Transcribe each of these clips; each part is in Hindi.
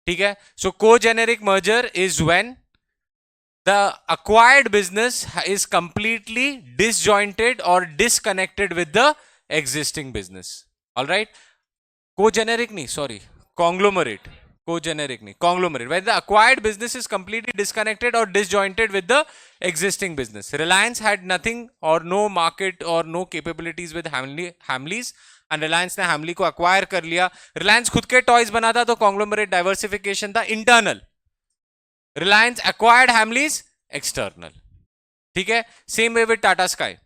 ठीक है. सो co-generic merger is when the acquired business is completely disjointed or disconnected with the existing business. All right. Co-generic nahi, sorry, conglomerate. Co-generic nahi, conglomerate. Where the acquired business is completely disconnected or disjointed with the existing business. Reliance had nothing or no market or no capabilities with Hamleys, and Reliance ने Hamley को acquire कर लिया. Reliance खुद के toys बनाता तो conglomerate diversification था internal. Reliance acquired Hamleys external. ठीक है. Same way with Tata Sky.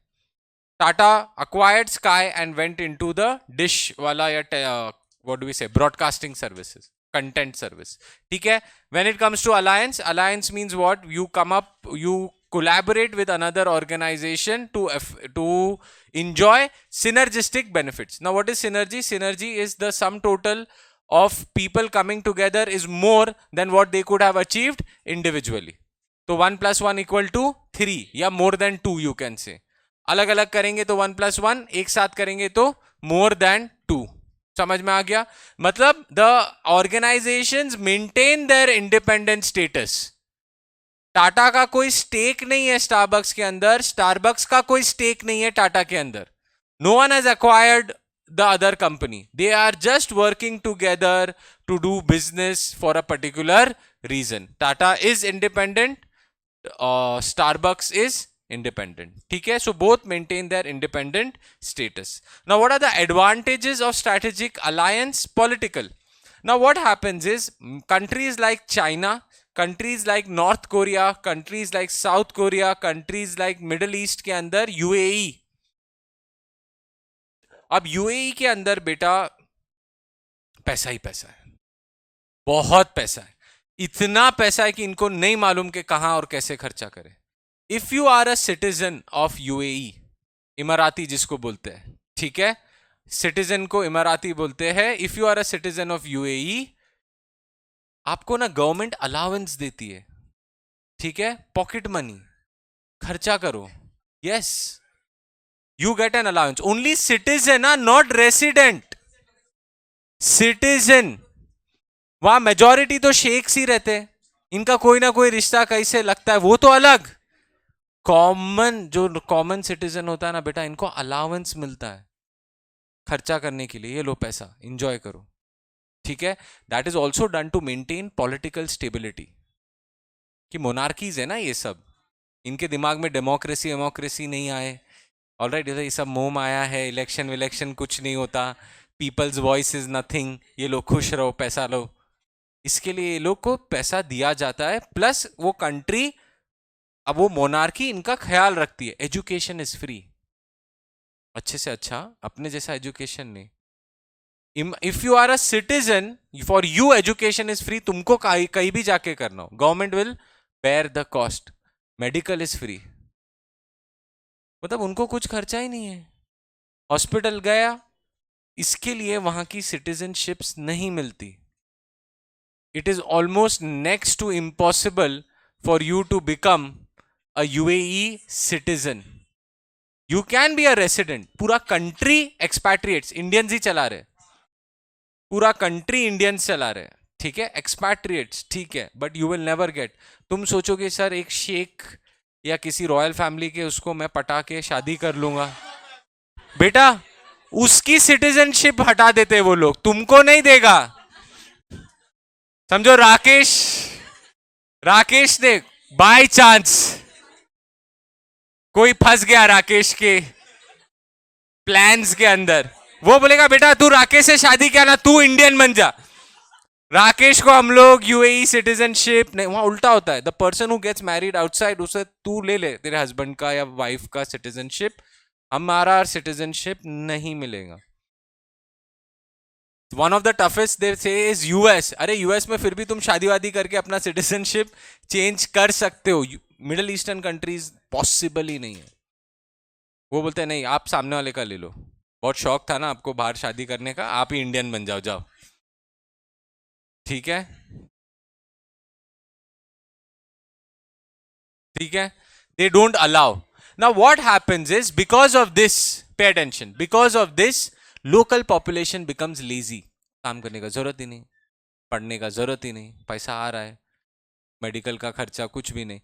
Tata acquired Sky and went into the dish wala ya what do we say, broadcasting services, content service. ठीक है. When it comes to alliance means what? You collaborate with another organization to enjoy synergistic benefits. Now what is synergy? Synergy is the sum total of people coming together is more than what they could have achieved individually. तो 1 + 1 = 3 या more than 2 you can say. अलग अलग करेंगे तो 1 + 1, एक साथ करेंगे तो more than 2. समझ में आ गया? मतलब the organizations maintain their independent status. Tata का कोई स्टेक नहीं है स्टारबक्स के अंदर, स्टारबक्स का कोई स्टेक नहीं है टाटा के अंदर. No one has acquired the other company. They are just working together to do business for a particular reason. Tata is independent, Starbucks is independent. ठीक है. So both maintain their independent status. Now what are the advantages of strategic alliance? Political. Now what happens is countries like China, countries like North Korea, countries like South Korea, countries like Middle East के अंदर UAE. अब UAE के अंदर बेटा पैसा ही पैसा है, बहुत पैसा है. इतना पैसा है कि इनको नहीं मालूम कि कहां और कैसे खर्चा करें. If you are a citizen of UAE, Emirati जिसको बोलते हैं, ठीक है, सिटीजन को इमाराती बोलते हैं. If you are a citizen of UAE, आपको ना गवर्नमेंट अलाउंस देती है. ठीक है. पॉकेट मनी, खर्चा करो. Yes, you get an allowance. Only citizen, not resident. Citizen. वहां मेजॉरिटी तो शेख्स ही रहते हैं, इनका कोई ना कोई रिश्ता कैसे लगता है वो तो अलग. कॉमन जो कॉमन सिटीजन होता है ना बेटा, इनको अलाउंस मिलता है खर्चा करने के लिए. ये लो पैसा, इंजॉय करो. ठीक है. That is also done to maintain political stability. कि मोनार्कीज है ना ये सब, इनके दिमाग में डेमोक्रेसी नहीं आए. ऑलराइट, ये सब मोम आया है. इलेक्शन कुछ नहीं होता. People's voice is nothing. ये लोग खुश रहो, पैसा लो. इसके लिए ये लोग को पैसा दिया जाता है. प्लस वो कंट्री, अब वो मोनार्की इनका ख्याल रखती है. Education is free. अच्छे से अच्छा, अपने जैसा एजुकेशन नहीं. If you are a citizen, for you education is free. तुमको कहीं भी जाके करना हो, government will bear the cost. Medical is free. मतलब उनको कुछ खर्चा ही नहीं है. हॉस्पिटल गया, इसके लिए वहां की सिटीजनशिप्स नहीं मिलती. It is almost next to impossible for you to become a UAE citizen. You can be a resident. पूरा कंट्री एक्सपैट्रिएट्स, इंडियंस ही चला रहे. पूरा कंट्री इंडियंस चला रहे. ठीक है. एक्सपैट्रिएट्स, ठीक है, but you will never get. तुम सोचोगे सर एक शेख या किसी रॉयल फैमिली के उसको मैं पटा के शादी कर लूंगा. बेटा उसकी सिटीजनशिप हटा देते वो लोग, तुमको नहीं देगा. समझो राकेश ने बाय चांस कोई फंस गया राकेश के प्लान्स के अंदर, वो बोलेगा बेटा तू राकेश से शादी क्या ना, तू इंडियन बन जा. राकेश को हम लोग UAE सिटीजनशिप नहीं, वहां उल्टा होता है. The person who gets married outside, उसे तू ले ले तेरे हस्बैंड का या वाइफ का सिटीजनशिप, हमारा सिटीजनशिप नहीं मिलेगा. वन ऑफ द टफेस्ट दे से इज US. अरे US में फिर भी तुम शादी वादी करके अपना सिटीजनशिप चेंज कर सकते हो. मिडिल ईस्टर्न कंट्रीज पॉसिबल ही नहीं है. वो बोलते हैं नहीं, आप सामने वाले का ले लो. बहुत शौक था ना आपको बाहर शादी करने का, आप ही इंडियन बन जाओ, जाओ. ठीक है. ठीक है. They don't allow. Now what happens is, because of this, pay attention, because of this local population becomes lazy. काम करने का जरूरत ही नहीं, पढ़ने का जरूरत ही नहीं, पैसा आ रहा है, मेडिकल का खर्चा कुछ भी नहीं.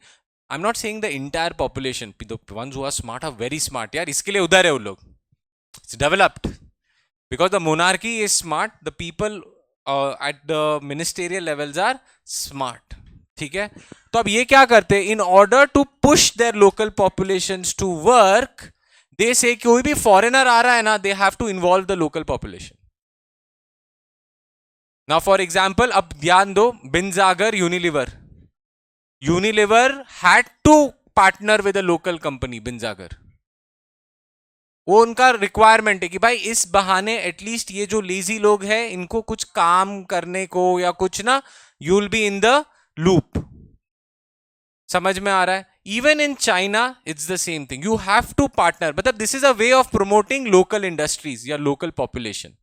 I am not saying the entire population, the ones who are smart are very smart यार, इसके लिए उधर है वो लोग, it's developed because the monarchy is smart, the people at the ministerial levels are smart. ठीक है, तो अब ये क्या करते हैं, in order to push their local population to work, they say कोई भी फॉरेनर आ रहा है ना, they have to involve the local population. Now for example, अब ध्यान दो, बिनजागर Unilever, Unilever had to partner with a local company बिनजागर. वो उनका रिक्वायरमेंट है कि भाई इस बहाने एटलीस्ट ये जो लेजी लोग हैं इनको कुछ काम करने को या कुछ ना, you will be in the loop. समझ में आ रहा है? Even in China it's the same thing, you have to partner. मतलब this is a way of promoting local industries या लोकल पॉपुलेशन.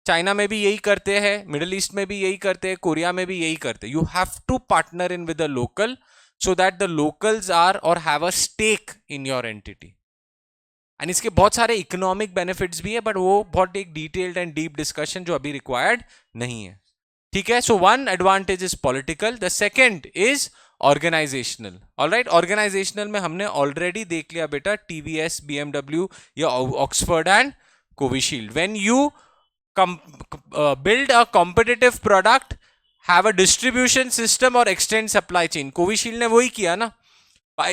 चाइना में भी यही करते हैं, मिडिल ईस्ट में भी यही करते हैं, कोरिया में भी यही करते हैं. You have to partner in with the local so that the locals are और have a stake in your entity. And इसके बहुत सारे इकोनॉमिक बेनिफिट्स भी है, बट वो बहुत एक डिटेल्ड एंड डीप डिस्कशन जो अभी रिक्वायर्ड नहीं है. ठीक है, so one advantage is political, the second is organisational. Alright, organisational में हमने ऑलरेडी देख लिया बेटा, टीवीएस, बीएमडब्ल्यू या Oxford and Covishield. When you build a competitive product, have a distribution system or extend supply chain. Covishield ने वही किया ना, by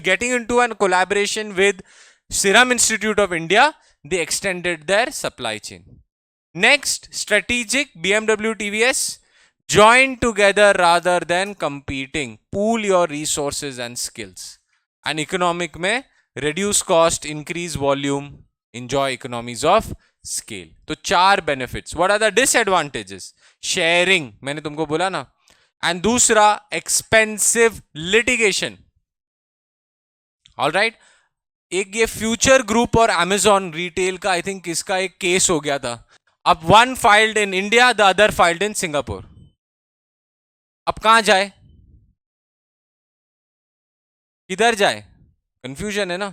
getting into a collaboration with Serum Institute of India, they extended their supply chain. Next, strategic, BMW, TVS, join together rather than competing. Pool your resources and skills. And economic में reduce cost, increase volume, enjoy economies of scale. तो 4 benefits. What are the disadvantages? Sharing, मैंने तुमको बोला ना. And दूसरा, expensive litigation. Alright, एक ये फ्यूचर ग्रुप और अमेजॉन रिटेल का आई थिंक इसका एक केस हो गया था. अब one filed in India, the other filed in Singapore. अब कहां जाए, किधर जाए, कंफ्यूजन है ना.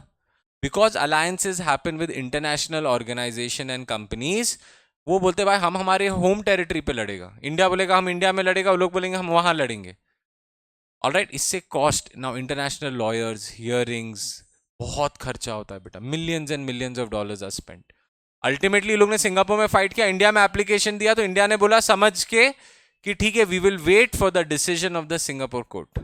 Because alliances happen with international organisation and companies. वो बोलते भाई हम हमारे होम टेरिटरी पे लड़ेगा, इंडिया बोलेगा हम इंडिया में लड़ेगा, वो लोग बोलेंगे हम वहां लड़ेंगे. ऑलराइट, इससे cost, now international lawyers, hearings, बहुत खर्चा होता है बेटा, millions and millions of dollars are spent. Ultimately लोग ने सिंगापुर में फाइट किया, इंडिया में एप्लीकेशन दिया, तो इंडिया ने बोला समझ के कि ठीक है, we will wait for the decision of the Singapore court.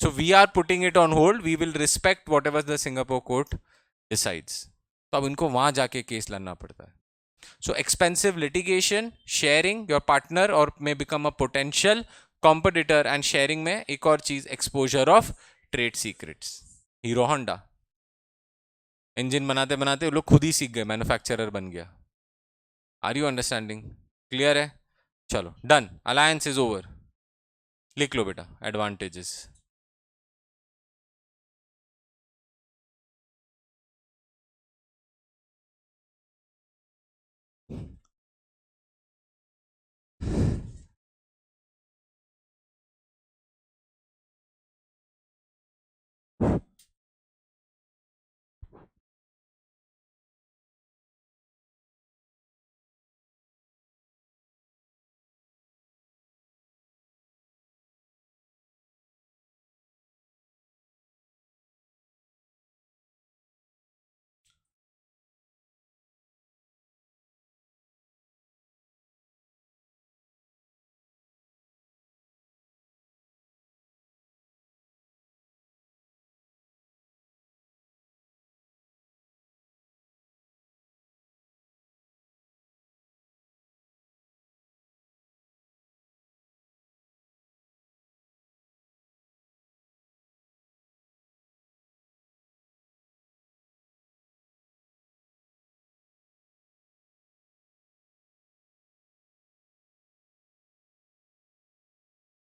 So we are putting it on hold, we will respect whatever the Singapore court decides. तो अब इनको वहां जाके केस लड़ना पड़ता है. So expensive litigation, sharing, your partner और may become a potential competitor. And sharing में एक और चीज, exposure of trade secrets. Hero Honda engine बनाते बनाते वो लोग खुद ही सीख गए, मैन्युफैक्चरर बन गया. Are you understanding? क्लियर है? चलो डन, अलायंस इज ओवर. लिख लो बेटा एडवांटेजेस.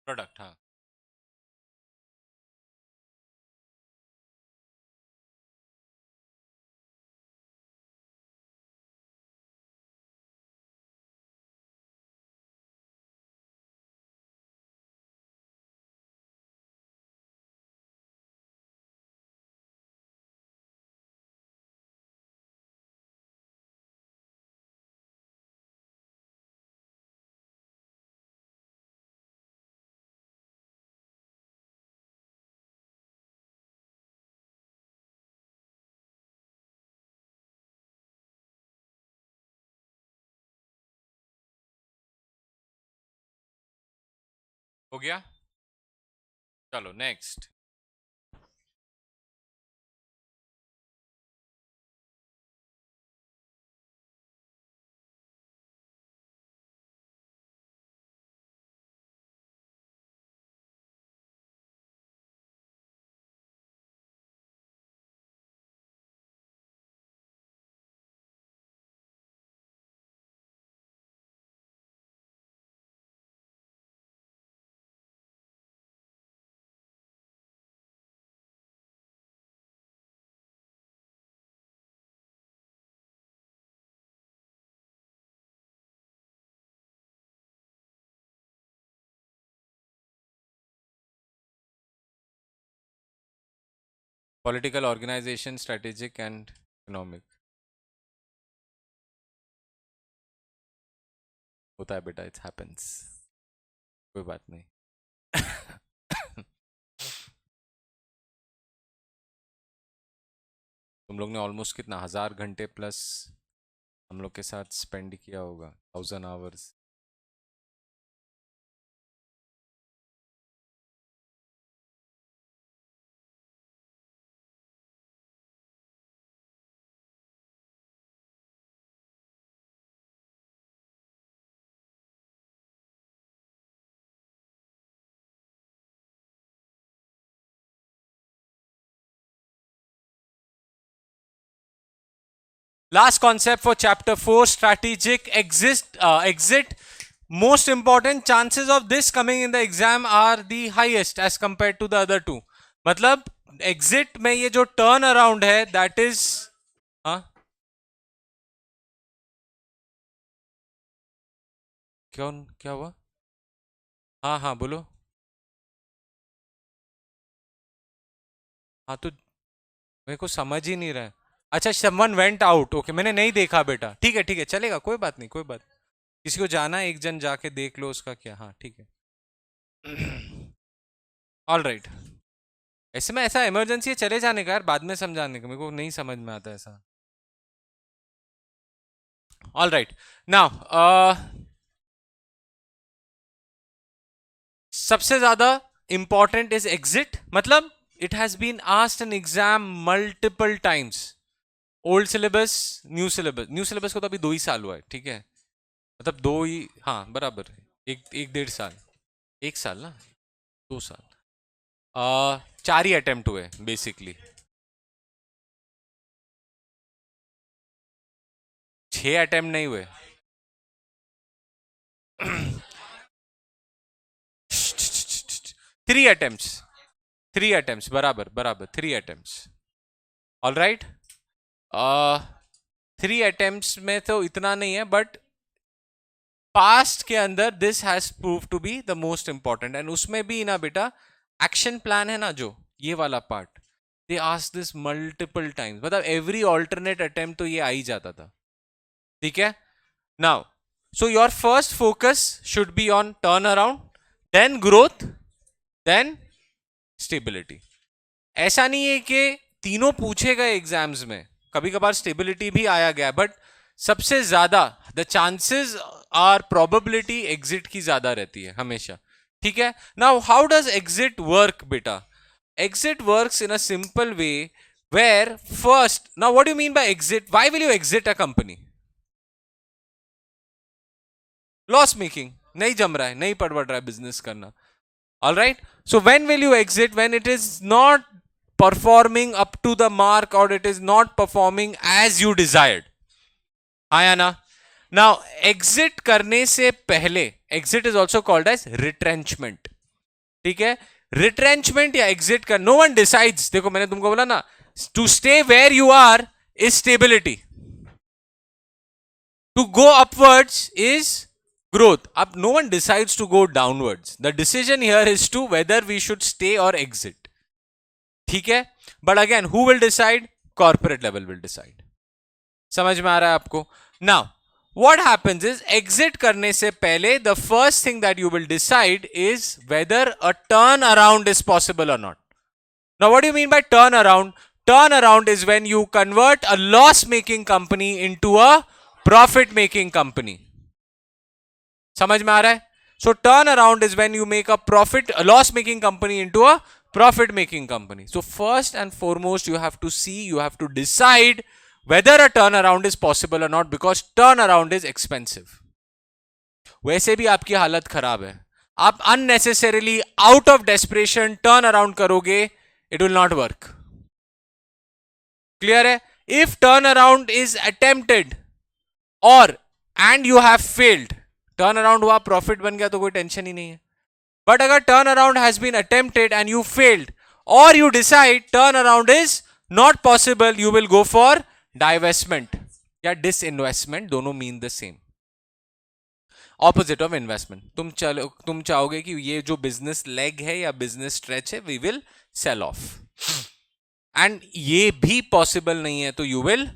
प्रोडक्ट, हाँ. हो गया? चलो next. Political organization, strategic and economic. होता है बेटा, इट हैपेंस, कोई बात नहीं. तुम लोग ने ऑलमोस्ट कितना 1000 घंटे प्लस हम लोग के साथ स्पेंड किया होगा, 1000 hours. Last concept for chapter 4, strategic exit. Most important, chances of this coming in the exam are the highest as compared to the other two. मतलब exit में ये जो turn around है, that is, हाँ क्या हुआ? हाँ हाँ बोलो. हाँ तो मेरे को समझ ही नहीं रहा है. अच्छा, someone went out. ओके, मैंने नहीं देखा बेटा. ठीक है चलेगा, कोई बात नहीं, कोई बात. किसी को जाना है, एक जन जाके देख लो उसका क्या. हाँ ठीक है. All right. ऐसे में ऐसा इमरजेंसी है चले जाने का यार, बाद में समझाने का, मेरे को नहीं समझ में आता ऐसा. All right. नाउ सबसे ज्यादा इंपॉर्टेंट इज एग्जिट. मतलब it has been asked in exam multiple times. Old syllabus, new syllabus. New syllabus को तो अभी 2 ही साल हुआ है, ठीक है, मतलब 2 ही, हाँ बराबर. एक 1.5 साल, 1 साल ना, 2 साल. 4 ही अटेम्प्ट हुए बेसिकली. 6 अटेम्प्ट नहीं हुए. 3 अटेम्प्ट, 3 अटेम्प्ट, बराबर बराबर, 3 अटेम्प्ट. All right. 3 अटेम्प्ट में तो इतना नहीं है, बट पास्ट के अंदर this has prove to be the most important. And उसमें भी ना बेटा, एक्शन प्लान है ना जो ये वाला part, they ask this multiple times. मतलब एवरी ऑल्टरनेट अटेम्प्ट तो ये आ ही जाता था. ठीक है. Now so your first focus should be on turn around, then growth, then stability. ऐसा नहीं है कि तीनों पूछे गए एग्जाम्स में, कभी कभार स्टेबिलिटी भी आया गया, बट सबसे ज्यादा the chances are probability exit की ज्यादा रहती है हमेशा. ठीक है. Now how does exit work बेटा? Exit works in a simple way where first, now what do you mean by exit? Why will you exit a company? Loss making, नहीं जम रहा है, नहीं पड़वड़ रहा है बिजनेस करना. All right. So when will you exit? When it is not performing up to the mark or it is not performing as you desired. आया ना? Now exit करने से पहले, exit is also called as retrenchment. ठीक है. रिट्रेंचमेंट या एग्जिट का, नो वन डिसाइड्स. देखो मैंने तुमको बोला ना, to stay where you are is stability, to go upwards is growth. अब no one decides to go downwards. The decision here is to whether we should stay or exit. ठीक है. But again who will decide? Corporate level will decide. समझ में आ रहा है आपको? Now what happens is, exit करने से पहले the first thing that you will decide is whether a turn around is possible or not. Now what do you mean by turn around? Turn around is when you convert a loss making company into a profit making company. समझ में आ रहा है? So turnaround is when you make a profit, a loss making company into a profit making company. So first and foremost, you have to see, you have to decide whether a turnaround is possible or not, because turnaround is expensive. वैसे भी आपकी हालत खराब है, आप unnecessarily out of desperation turn around करोगे, it will not work. Clear है? If turnaround is attempted or and you have failed, turn around हुआ, प्रॉफिट बन गया तो कोई टेंशन ही नहीं है. बट अगर turn around has been attempted and you failed, or you decide turn around is not possible, you will go for divestment या डिसइन्वेस्टमेंट. दोनों mean the same, opposite of investment. तुम चाहोगे कि ये जो बिजनेस लेग है या बिजनेस स्ट्रेच है, we will sell off, and ये भी पॉसिबल नहीं है तो यू विल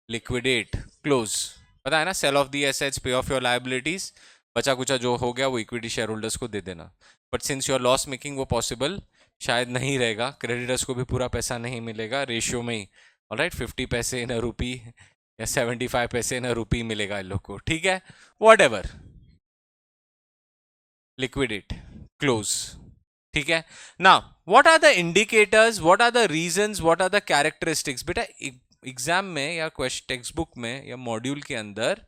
लिक्विडेट, क्लोज. पता है ना, सेल ऑफ दी एसेट्स, पे ऑफ योर लायबिलिटीज, बचा कुचा जो हो गया वो इक्विटी शेयर होल्डर्स को दे देना. But since your loss making वो पॉसिबल शायद नहीं रहेगा, क्रेडिटर्स को भी पूरा पैसा नहीं मिलेगा, रेशियो में ही. ऑलराइट, 50 पैसे इन अ रुपी या 75 पैसे इन अ रुपी मिलेगा इन लोग को, ठीक है, वॉट एवर. लिक्विडेट, क्लोज, ठीक है. Now what are the indicators, what are the reasons, what are the characteristics. बेटा एग्जाम में या टेक्स्ट बुक में या मॉड्यूल के अंदर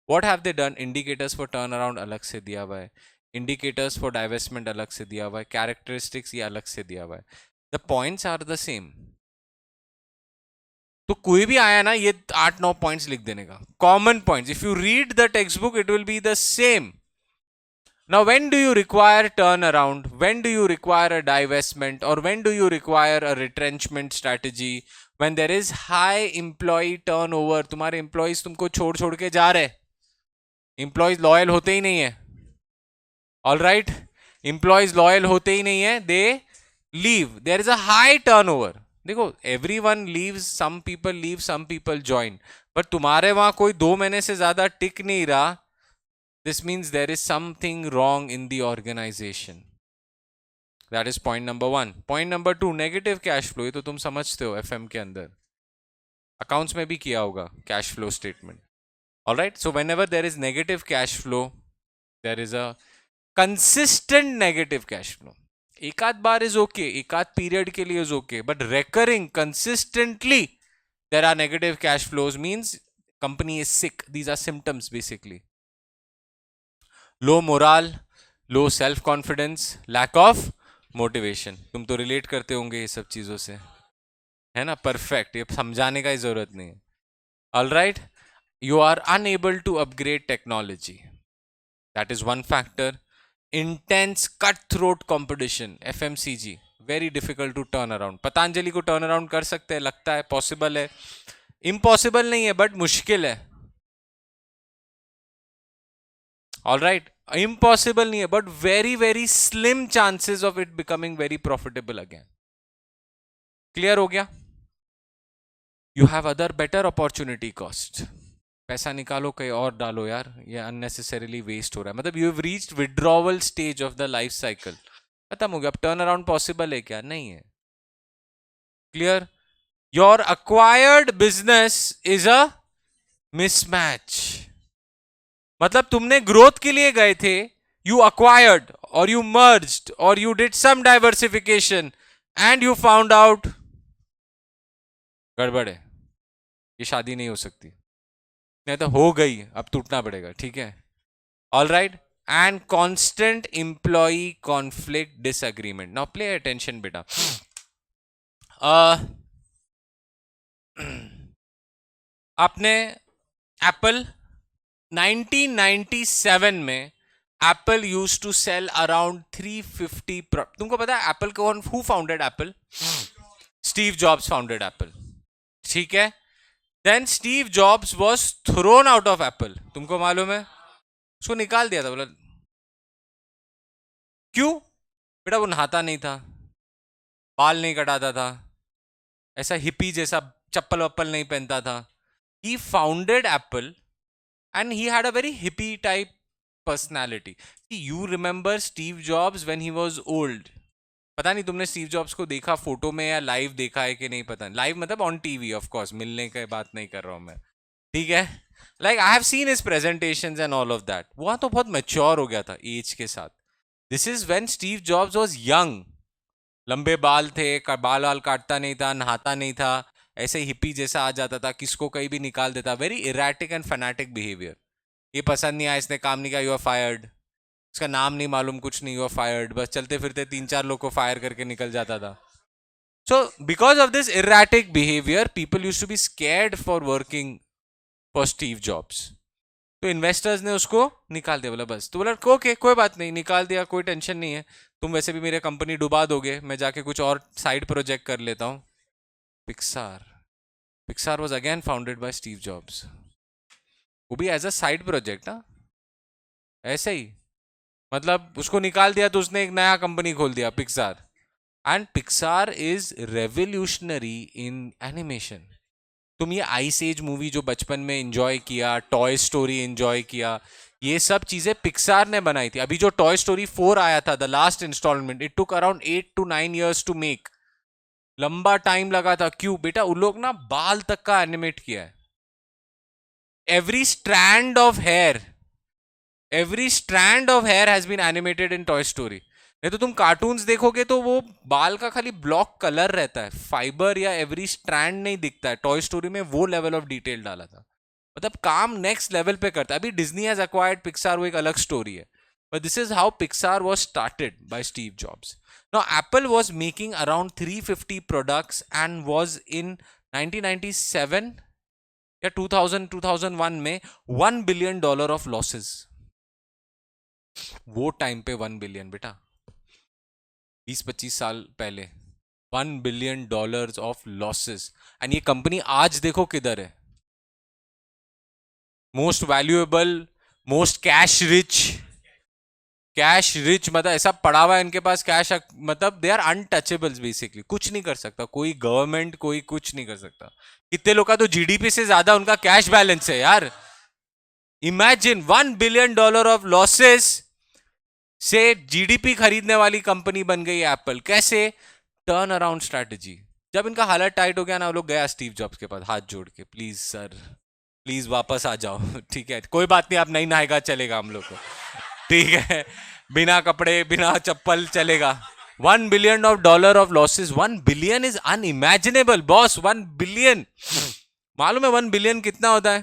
what have they done, indicators for turn around अलग से दिया हुआ है, इंडिकेटर्स फॉर डाइवेस्टमेंट अलग से दिया हुआ है, कैरेक्टरिस्टिक्स ये अलग से दिया हुआ है. The points are the same. तो कोई भी आया ना, ये 8-9 पॉइंट्स लिख देने का, common points. If you read the text book it will be the same. Now, when do you require turnaround? When do you require a divestment? Or when do you require a retrenchment strategy? When there is high employee turnover, तुम्हारे employees तुमको छोड़ के जा रहे, employees loyal होते ही नहीं है. All right, employees loyal होते ही नहीं है, they leave. There is a high turnover. देखो, everyone leaves, some people leave, some people join. but तुम्हारे वहां कोई 2 महीने से ज्यादा टिक नहीं रहा. This means there is something wrong in the organization. That is point number 1. Point number 2, negative cash flow. ये तो तुम समझते हो FM के अंदर, accounts में भी किया होगा cash flow statement. All right. So whenever there is negative cash flow, there is a consistent negative cash flow. एक आध बार is okay, एक आध period के लिए is okay, but recurring consistently there are negative cash flows means company is sick. These are symptoms basically. Low morale, low self confidence, lack of motivation. तुम तो रिलेट करते होंगे ये सब चीजों से, है ना. परफेक्ट, ये समझाने का ही जरूरत नहीं है. All right, you are unable to upgrade technology, that is one factor. Intense cut throat competition, FMCG, very difficult to turn around. Patanjali को टर्न अराउंड कर सकते हैं, लगता है पॉसिबल है, इम्पॉसिबल नहीं है बट मुश्किल है. ऑल राइट, impossible नहीं है, but very slim chances of it becoming very profitable again. Clear हो गया? You have other better opportunity cost. पैसा निकालो कहीं और डालो यार, ये unnecessarily waste हो रहा है. मतलब you have reached withdrawal stage of the life cycle. खत्म हो गया. अब turn around possible है क्या? नहीं है. Clear? Your acquired business is a mismatch. मतलब तुमने ग्रोथ के लिए गए थे, यू अक्वायर्ड और यू मर्ज्ड और you did some diversification and you found out गड़बड़ है, ये शादी नहीं हो सकती, नहीं तो हो गई, अब टूटना पड़ेगा. ठीक है, all right. And constant employee conflict disagreement. Now play attention बेटा. आपने एप्पल 1997 में Apple used to sell around 350. तुमको पता है एप्पल कौन, who founded Apple? Steve Jobs founded Apple. ठीक है. Then Steve Jobs was thrown out of Apple. तुमको मालूम है, उसको निकाल दिया था. बोला क्यों? बेटा वो नहाता नहीं था, बाल नहीं कटाता था, ऐसा हिप्पी जैसा चप्पल वप्पल नहीं पहनता था. He founded Apple and he had a very hippie type personality. See, you remember Steve Jobs when he was old. पता नहीं तुमने स्टीव जॉब्स को देखा फोटो में या लाइव देखा है कि नहीं, पता नहीं. लाइव मतलब ऑन टीवी, ऑफ कोर्स, मिलने की बात नहीं कर रहा हूं मैं, ठीक है. Like I have seen his presentations and all of that. वहां तो बहुत मैच्योर हो गया था एज के साथ. This is when Steve Jobs was young. लंबे बाल थे, बाल वाल काटता नहीं था, नहाता नहीं था, ऐसे हिप्पी जैसा आ जाता था, किसको कहीं भी निकाल देता. Very erratic and fanatic behaviour. ये पसंद नहीं आया, इसने काम नहीं किया, यू आर फायर्ड. इसका नाम नहीं मालूम, कुछ नहीं, यू आर फायर्ड. बस चलते फिरते 3-4 लोग को फायर करके निकल जाता था. So, because of this erratic behavior, people used to be scared for working for Steve Jobs. तो इन्वेस्टर्स ने उसको निकाल दिया. बोला बस. तो बोला ओके कोई बात नहीं, निकाल दिया, कोई टेंशन नहीं है. तुम वैसे भी मेरे कंपनी डुबा दोगे, मैं जाके कुछ और साइड प्रोजेक्ट कर लेता हूं. Pixar. Pixar was again founded by Steve jobs. वो भी एज अ साइड प्रोजेक्ट. हाँ, ऐसे ही. मतलब उसको निकाल दिया तो उसने एक नया कंपनी खोल दिया, Pixar. And Pixar is revolutionary in animation. तुम ये आइस एज मूवी जो बचपन में एंजॉय किया, टॉय स्टोरी एंजॉय किया, ये सब चीजें पिक्सार ने बनाई थी. अभी जो टॉय स्टोरी 4 आया था, the last installment, it took around 8 to 9 years to make. लंबा टाइम लगा था. क्यों बेटा? उन लोग ना बाल तक का एनिमेट किया है. Every strand of hair has been animated in Toy Story. नहीं तो तुम कार्टून्स देखोगे तो वो बाल का खाली ब्लॉक कलर रहता है, फाइबर या एवरी स्ट्रैंड नहीं दिखता है. टॉय स्टोरी में वो लेवल ऑफ डिटेल डाला था. मतलब काम नेक्स्ट लेवल पे करता है. अभी डिज्नी हैज एक्वायर्ड पिक्सार, वो एक अलग स्टोरी है. But this is how Pixar was started by Steve jobs. Now Apple was making around 350 products and was in 1997 या 2001 में $1 billion ऑफ लॉसेस. वो टाइम पे 1 बिलियन बेटा, 20-25 साल पहले $1 billion ऑफ लॉसेस. एंड ये कंपनी आज देखो किधर है. Most valuable, most cash rich मतलब ऐसा पड़ा हुआ है इनके पास कैश. मतलब दे आर अनटचेबल्स बेसिकली. कुछ नहीं कर सकता कोई गवर्नमेंट, कोई कुछ नहीं कर सकता. कितने लोग का तो जीडीपी से ज्यादा उनका कैश बैलेंस है यार. इमेजिन $1 billion ऑफ लॉसेस से जीडीपी खरीदने वाली कंपनी बन गई एप्पल. कैसे? Turn around strategy. जब इनका हालत टाइट हो गया ना, वो लोग गया स्टीव जॉब्स के पास हाथ जोड़ के, प्लीज सर, प्लीज वापस आ जाओ. ठीक है, कोई बात नहीं, आप नहीं नहाएगा चलेगा हम लोग को. ठीक है, बिना कपड़े बिना चप्पल चलेगा. $1 billion of losses. 1 billion is unimaginable boss. 1 billion मालूम है 1 billion कितना होता है?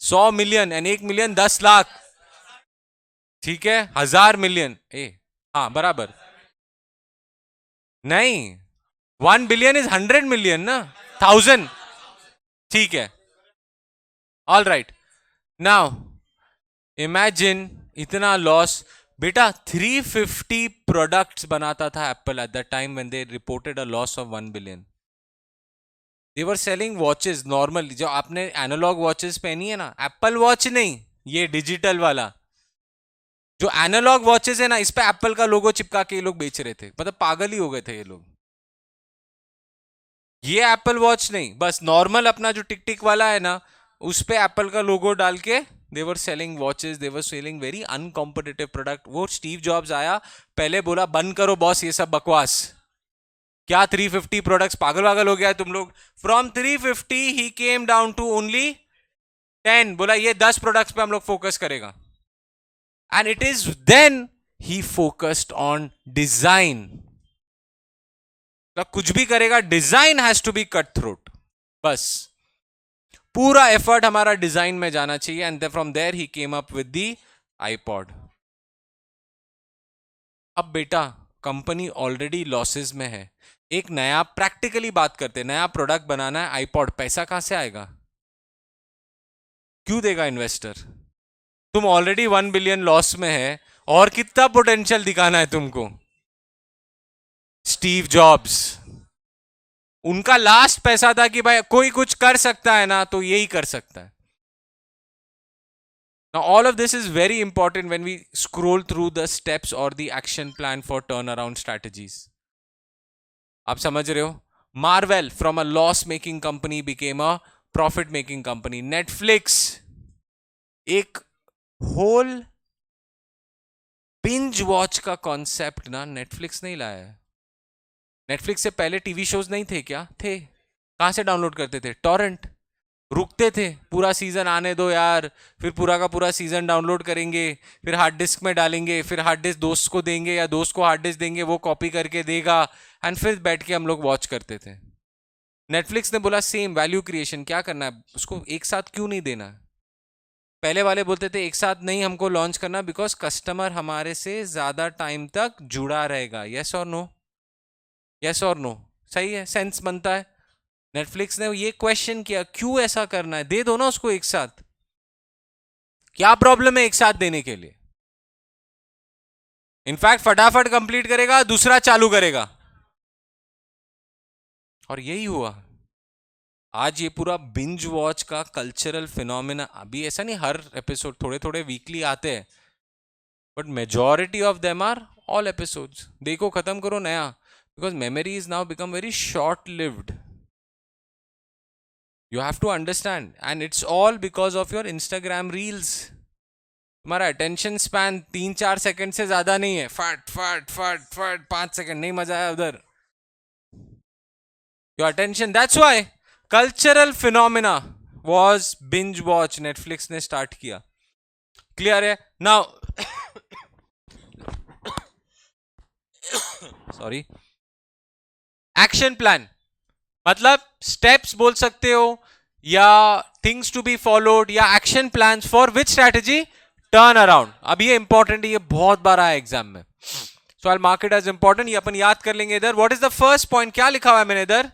100 मिलियन. And 1 million 10 lakh. ठीक है, 1000 मिलियन. हाँ बराबर. नहीं, 1 billion इज 100 मिलियन ना, 1000. ठीक है, ऑल राइट. नाउ इमेजिन इतना लॉस. बेटा 350 प्रोडक्ट्स बनाता था Apple at the time when they reported a loss of 1 billion. They were selling watches normal, जो आपने एनालॉग वॉचेस पहनी है ना, एप्पल वॉच नहीं, ये डिजिटल वाला. जो एनालॉग वॉचेस है ना, इस पे एप्पल का लोगो चिपका के ये लोग बेच रहे थे. मतलब पागल ही हो गए थे ये लोग. ये एप्पल वॉच नहीं, बस नॉर्मल अपना जो टिक टिक वाला है ना, उस पे एप्पल का लोगो डाल के they were selling watches. They were selling very uncompetitive product. वो स्टीव जॉब्स आया, पहले बोला बंद करो बॉस ये सब बकवास. क्या 350 प्रोडक्ट्स? पागल वागल हो गया तुम लोग. From 350 he came down to only 10. बोला ये 10 प्रोडक्ट्स पे हम लोग फोकस करेगा. And it is then he focused on design. तो कुछ भी करेगा, design has to be cut throat. बस पूरा एफर्ट हमारा डिजाइन में जाना चाहिए. And from there he came up with the iPod. अब बेटा कंपनी ऑलरेडी लॉसेस में है. एक नया, प्रैक्टिकली बात करते, नया प्रोडक्ट बनाना है आईपॉड. पैसा कहां से आएगा? क्यों देगा इन्वेस्टर? तुम ऑलरेडी 1 बिलियन लॉस में है, और कितना पोटेंशियल दिखाना है तुमको? स्टीव जॉब्स, उनका लास्ट पैसा था कि भाई कोई कुछ कर सकता है ना, तो यही कर सकता है. Now all of this is very important when we scroll through the steps or the action plan for turnaround strategies. आप समझ रहे हो? Marvel from a loss making company became a profit making company. Netflix एक होल बिंज वॉच का कॉन्सेप्ट ना नेटफ्लिक्स नहीं लाया है. नेटफ्लिक्स से पहले टीवी शोज नहीं थे क्या? थे. कहां से डाउनलोड करते थे? टॉरेंट. रुकते थे, पूरा सीजन आने दो यार, फिर पूरा का पूरा सीजन डाउनलोड करेंगे, फिर हार्ड डिस्क में डालेंगे, फिर हार्ड डिस्क दोस्त को देंगे या दोस्त को हार्ड डिस्क देंगे, वो कॉपी करके देगा, एंड फिर बैठ के हम लोग वॉच करते थे। नेटफ्लिक्स ने बोला सेम वैल्यू क्रिएशन, क्या करना है उसको एक साथ क्यों नहीं देना। पहले वाले बोलते थे एक साथ नहीं हमको लॉन्च करना, बिकॉज कस्टमर हमारे से ज्यादा टाइम तक जुड़ा रहेगा। यस और नो, यस और नो, सही है, सेंस बनता है। नेटफ्लिक्स ने ये क्वेश्चन किया क्यों ऐसा करना है, दे दो ना उसको एक साथ, क्या प्रॉब्लम है एक साथ देने के लिए। इनफैक्ट फटाफट कंप्लीट करेगा, दूसरा चालू करेगा, और यही हुआ। आज ये पूरा बिंज वॉच का कल्चरल फिनोमिना, अभी ऐसा नहीं हर एपिसोड, थोड़े थोड़े वीकली आते हैं, but majority of them are all episodes. देखो खत्म करो नया, because memory is now become very short lived. You have to understand, and it's all because of your Instagram reels. तुम्हारा अटेंशन स्पैन 3-4 सेकंड से ज्यादा नहीं है, फट फट फट फट 5 सेकंड नहीं मजा आया उधर। Your attention, that's why cultural phenomena was binge watch, Netflix ने स्टार्ट किया। क्लियर है नाउ? सॉरी, एक्शन प्लान मतलब स्टेप्स बोल सकते हो, या थिंग्स टू बी फॉलोड, या action plan for which strategy, turn around. अब ये इंपॉर्टेंट है, ये बहुत बार आया एग्जाम में, so I mark it as important, ये अपन याद कर लेंगे इधर। What is the first point, क्या लिखा हुआ है मैंने इधर?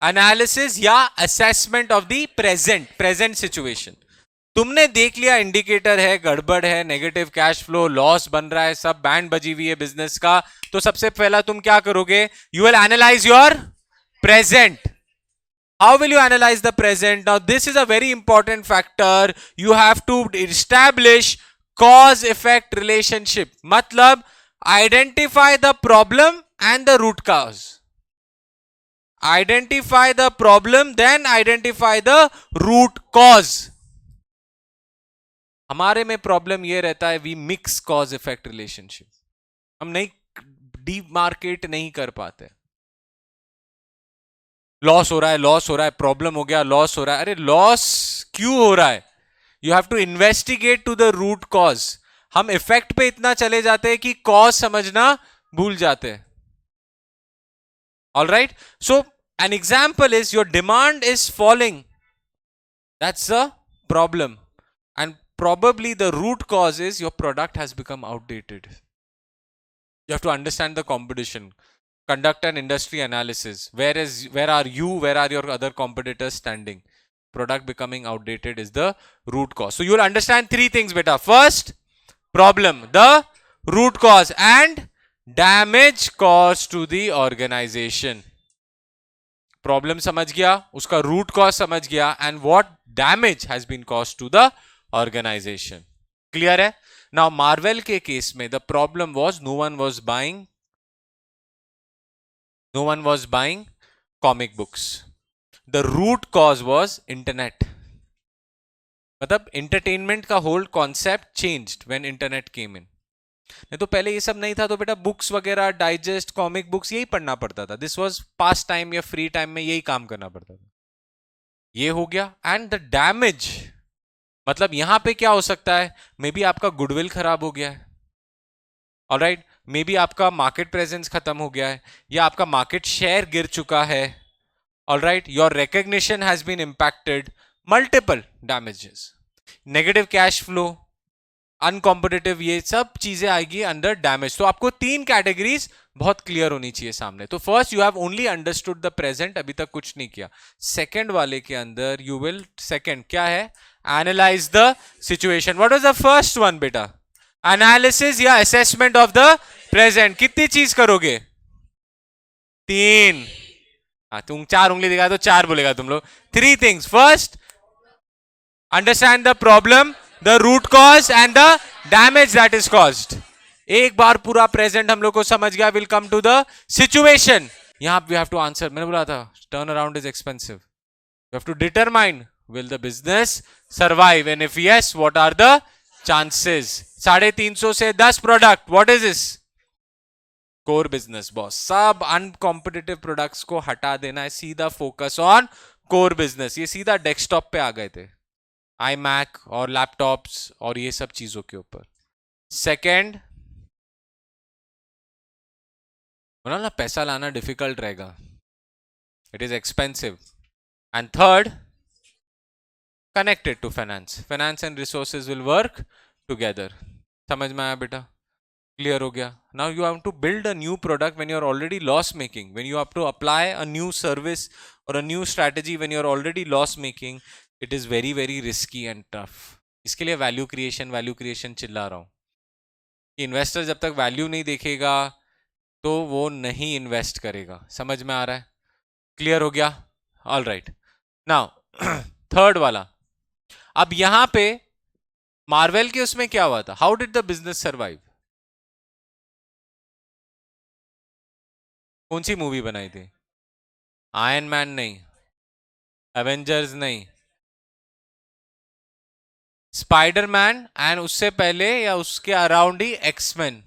एनालिसिस या assessment of the present situation. तुमने देख लिया इंडिकेटर है, गड़बड़ है, नेगेटिव कैश फ्लो, लॉस बन रहा है, सब बैंड बजी हुई है बिजनेस का, तो सबसे पहला तुम क्या करोगे? You will analyse your present. How will you analyse the present? Now this is a very important factor, you have to establish cause effect relationship, मतलब identify the problem and the root cause. Identify the problem then identify the root cause. हमारे में प्रॉब्लम ये रहता है, we mix cause effect relationship, हम नहीं डीप मार्केट नहीं कर पाते। लॉस हो रहा है, लॉस हो रहा है, प्रॉब्लम हो गया, लॉस हो रहा है, अरे लॉस क्यों हो रहा है? You have to investigate to the root cause. हम इफेक्ट पे इतना चले जाते हैं कि कॉज समझना भूल जाते हैं। All right, so an example is your demand is falling, that's a problem, and probably the root cause is your product has become outdated. You have to understand the competition, conduct an industry analysis. Where are you, where are your other competitors standing? Product becoming outdated is the root cause. So you will understand three things beta. First, problem, the root cause, and damage caused to the organization. Problem समझ गया, उसका root cause समझ गया, and what damage has been caused to the organization. Clear है? Now Marvel के केस में the problem was no one was buying comic books. The root cause was internet. मतलब entertainment का whole concept changed when internet came in. नहीं तो पहले ये सब नहीं था, तो बेटा बुक्स वगैरह, डाइजेस्ट, कॉमिक बुक्स यही पढ़ना पड़ता था। दिस वाज पास टाइम या फ्री टाइम में यही काम करना पड़ता था। ये हो गया, एंड द डैमेज मतलब यहां पे क्या हो सकता है? मे बी आपका गुडविल खराब हो गया है, ऑलराइट, मे बी आपका मार्केट प्रेजेंस खत्म हो गया है, या आपका मार्केट शेयर गिर चुका है, alright, your recognition has been impacted, multiple damages, negative cash flow, uncompetitive, ये सब चीजें आएगी अंडर डैमेज। तो आपको तीन कैटेगरीज बहुत क्लियर होनी चाहिए सामने। तो first, you have only understood the present, अभी तक कुछ नहीं किया। सेकंड वाले के अंदर यू विल, सेकंड क्या है? Analyse the situation. What was the first one बेटा? एनालिसिस या असेसमेंट ऑफ द प्रेजेंट। कितनी चीज करोगे? तीन। तुम चार उंगली दिखा तो चार बोलेगा तुम लोग। Three things, first understand the problem, the root cause and the damage that is caused. एक बार पूरा प्रेजेंट हम लोग को समझ गया, will come to the situation. यहां we have to answer, मैंने बोला था turn around is expensive. You have to determine, will the business survive, and if yes, what are the chances? 350 से 10 product, what is this? Core business boss. सब अनकॉम्पिटिटिव प्रोडक्ट्स को हटा देना है, सीधा फोकस ऑन कोर बिजनेस, ये सीधा डेस्कटॉप पे आ गए थे, आई मैक और लैपटॉप्स और ये सब चीजों के ऊपर। सेकेंड, बोला ना पैसा लाना डिफिकल्ट रहेगा, it is expensive. And third, connected to finance, finance and resources will work together। समझ में आया बेटा? क्लियर हो गया? Now you have to build a new product when you are already loss making, when you have to apply a new service or a new strategy when you are already loss making, it is very very risky and tough। इसके लिए वैल्यू क्रिएशन चिल्ला रहा हूं कि इन्वेस्टर जब तक वैल्यू नहीं देखेगा तो वो नहीं इन्वेस्ट करेगा। समझ में आ रहा है? क्लियर हो गया? ऑल राइट, नाउ थर्ड वाला, अब यहां पे मार्वेल के उसमें क्या हुआ था? How did the business survive? कौन सी मूवी बनाई थी? आयरन मैन नहीं, एवेंजर्स नहीं, स्पाइडरमैन, एंड उससे पहले या उसके अराउंड ही X Men.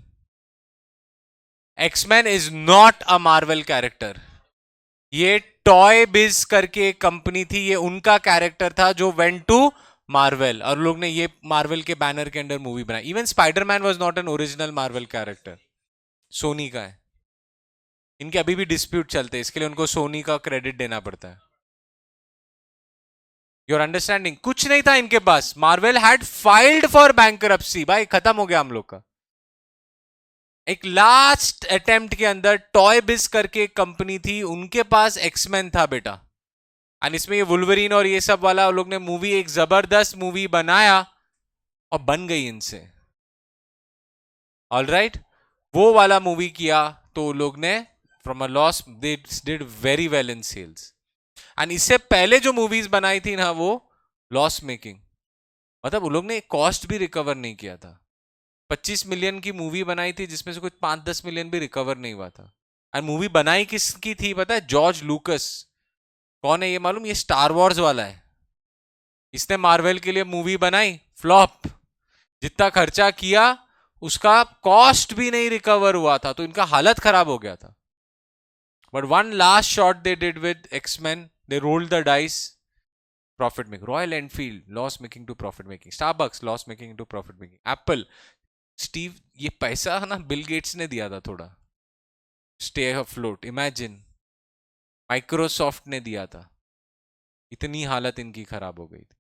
X Men is not a Marvel character, ये टॉय बिज करके एक कंपनी थी, ये उनका कैरेक्टर था जो वेंट टू मार्वल, और लोग ने ये मार्वल के बैनर के अंडर मूवी बनाई। Even Spiderman was not an original Marvel character, Sony का है। इनके अभी भी डिस्प्यूट चलते हैं, इसके लिए उनको सोनी का क्रेडिट देना पड़ता है। Your understanding? कुछ नहीं था इनके पास, Marvel had filed for bankruptcy, भाई खत्म हो गया हम लोग का। एक लास्ट अटेम्प्ट के अंदर टॉय बिज करके एक कंपनी थी, उनके पास एक्समैन था बेटा, और इसमें ये वुल्वरीन और ये सब वाला लोग ने मूवी, एक जबरदस्त मूवी बनाया और बन गई इनसे। ऑल राइट, वो वाला मूवी किया तो लोग ने from a loss they did very well in sales. And इससे पहले जो मूवीज बनाई थी ना वो लॉस मेकिंग, मतलब उन लोग ने कॉस्ट भी रिकवर नहीं किया था। 25 मिलियन की मूवी बनाई थी जिसमें से कुछ 5-10 मिलियन भी रिकवर नहीं हुआ था। और मूवी बनाई किसकी थी पता है? जॉर्ज लूकस। कौन है ये मालूम? ये स्टार वॉर्स वाला है, इसने मार्वल के लिए मूवी बनाई, फ्लॉप। जितना खर्चा किया उसका कॉस्ट भी नहीं रिकवर हुआ था, तो इनका हालत खराब हो गया था। But one last shot they did with X Men, they rolled the dice, profit making. Royal Enfield loss making to profit making, Starbucks loss making to profit making, Apple, Steve, ये पैसा ना बिल गेट्स ने दिया था थोड़ा, स्टे अफ्लोट। इमेजिन माइक्रोसॉफ्ट ने दिया था, इतनी हालत इनकी खराब हो गई थी।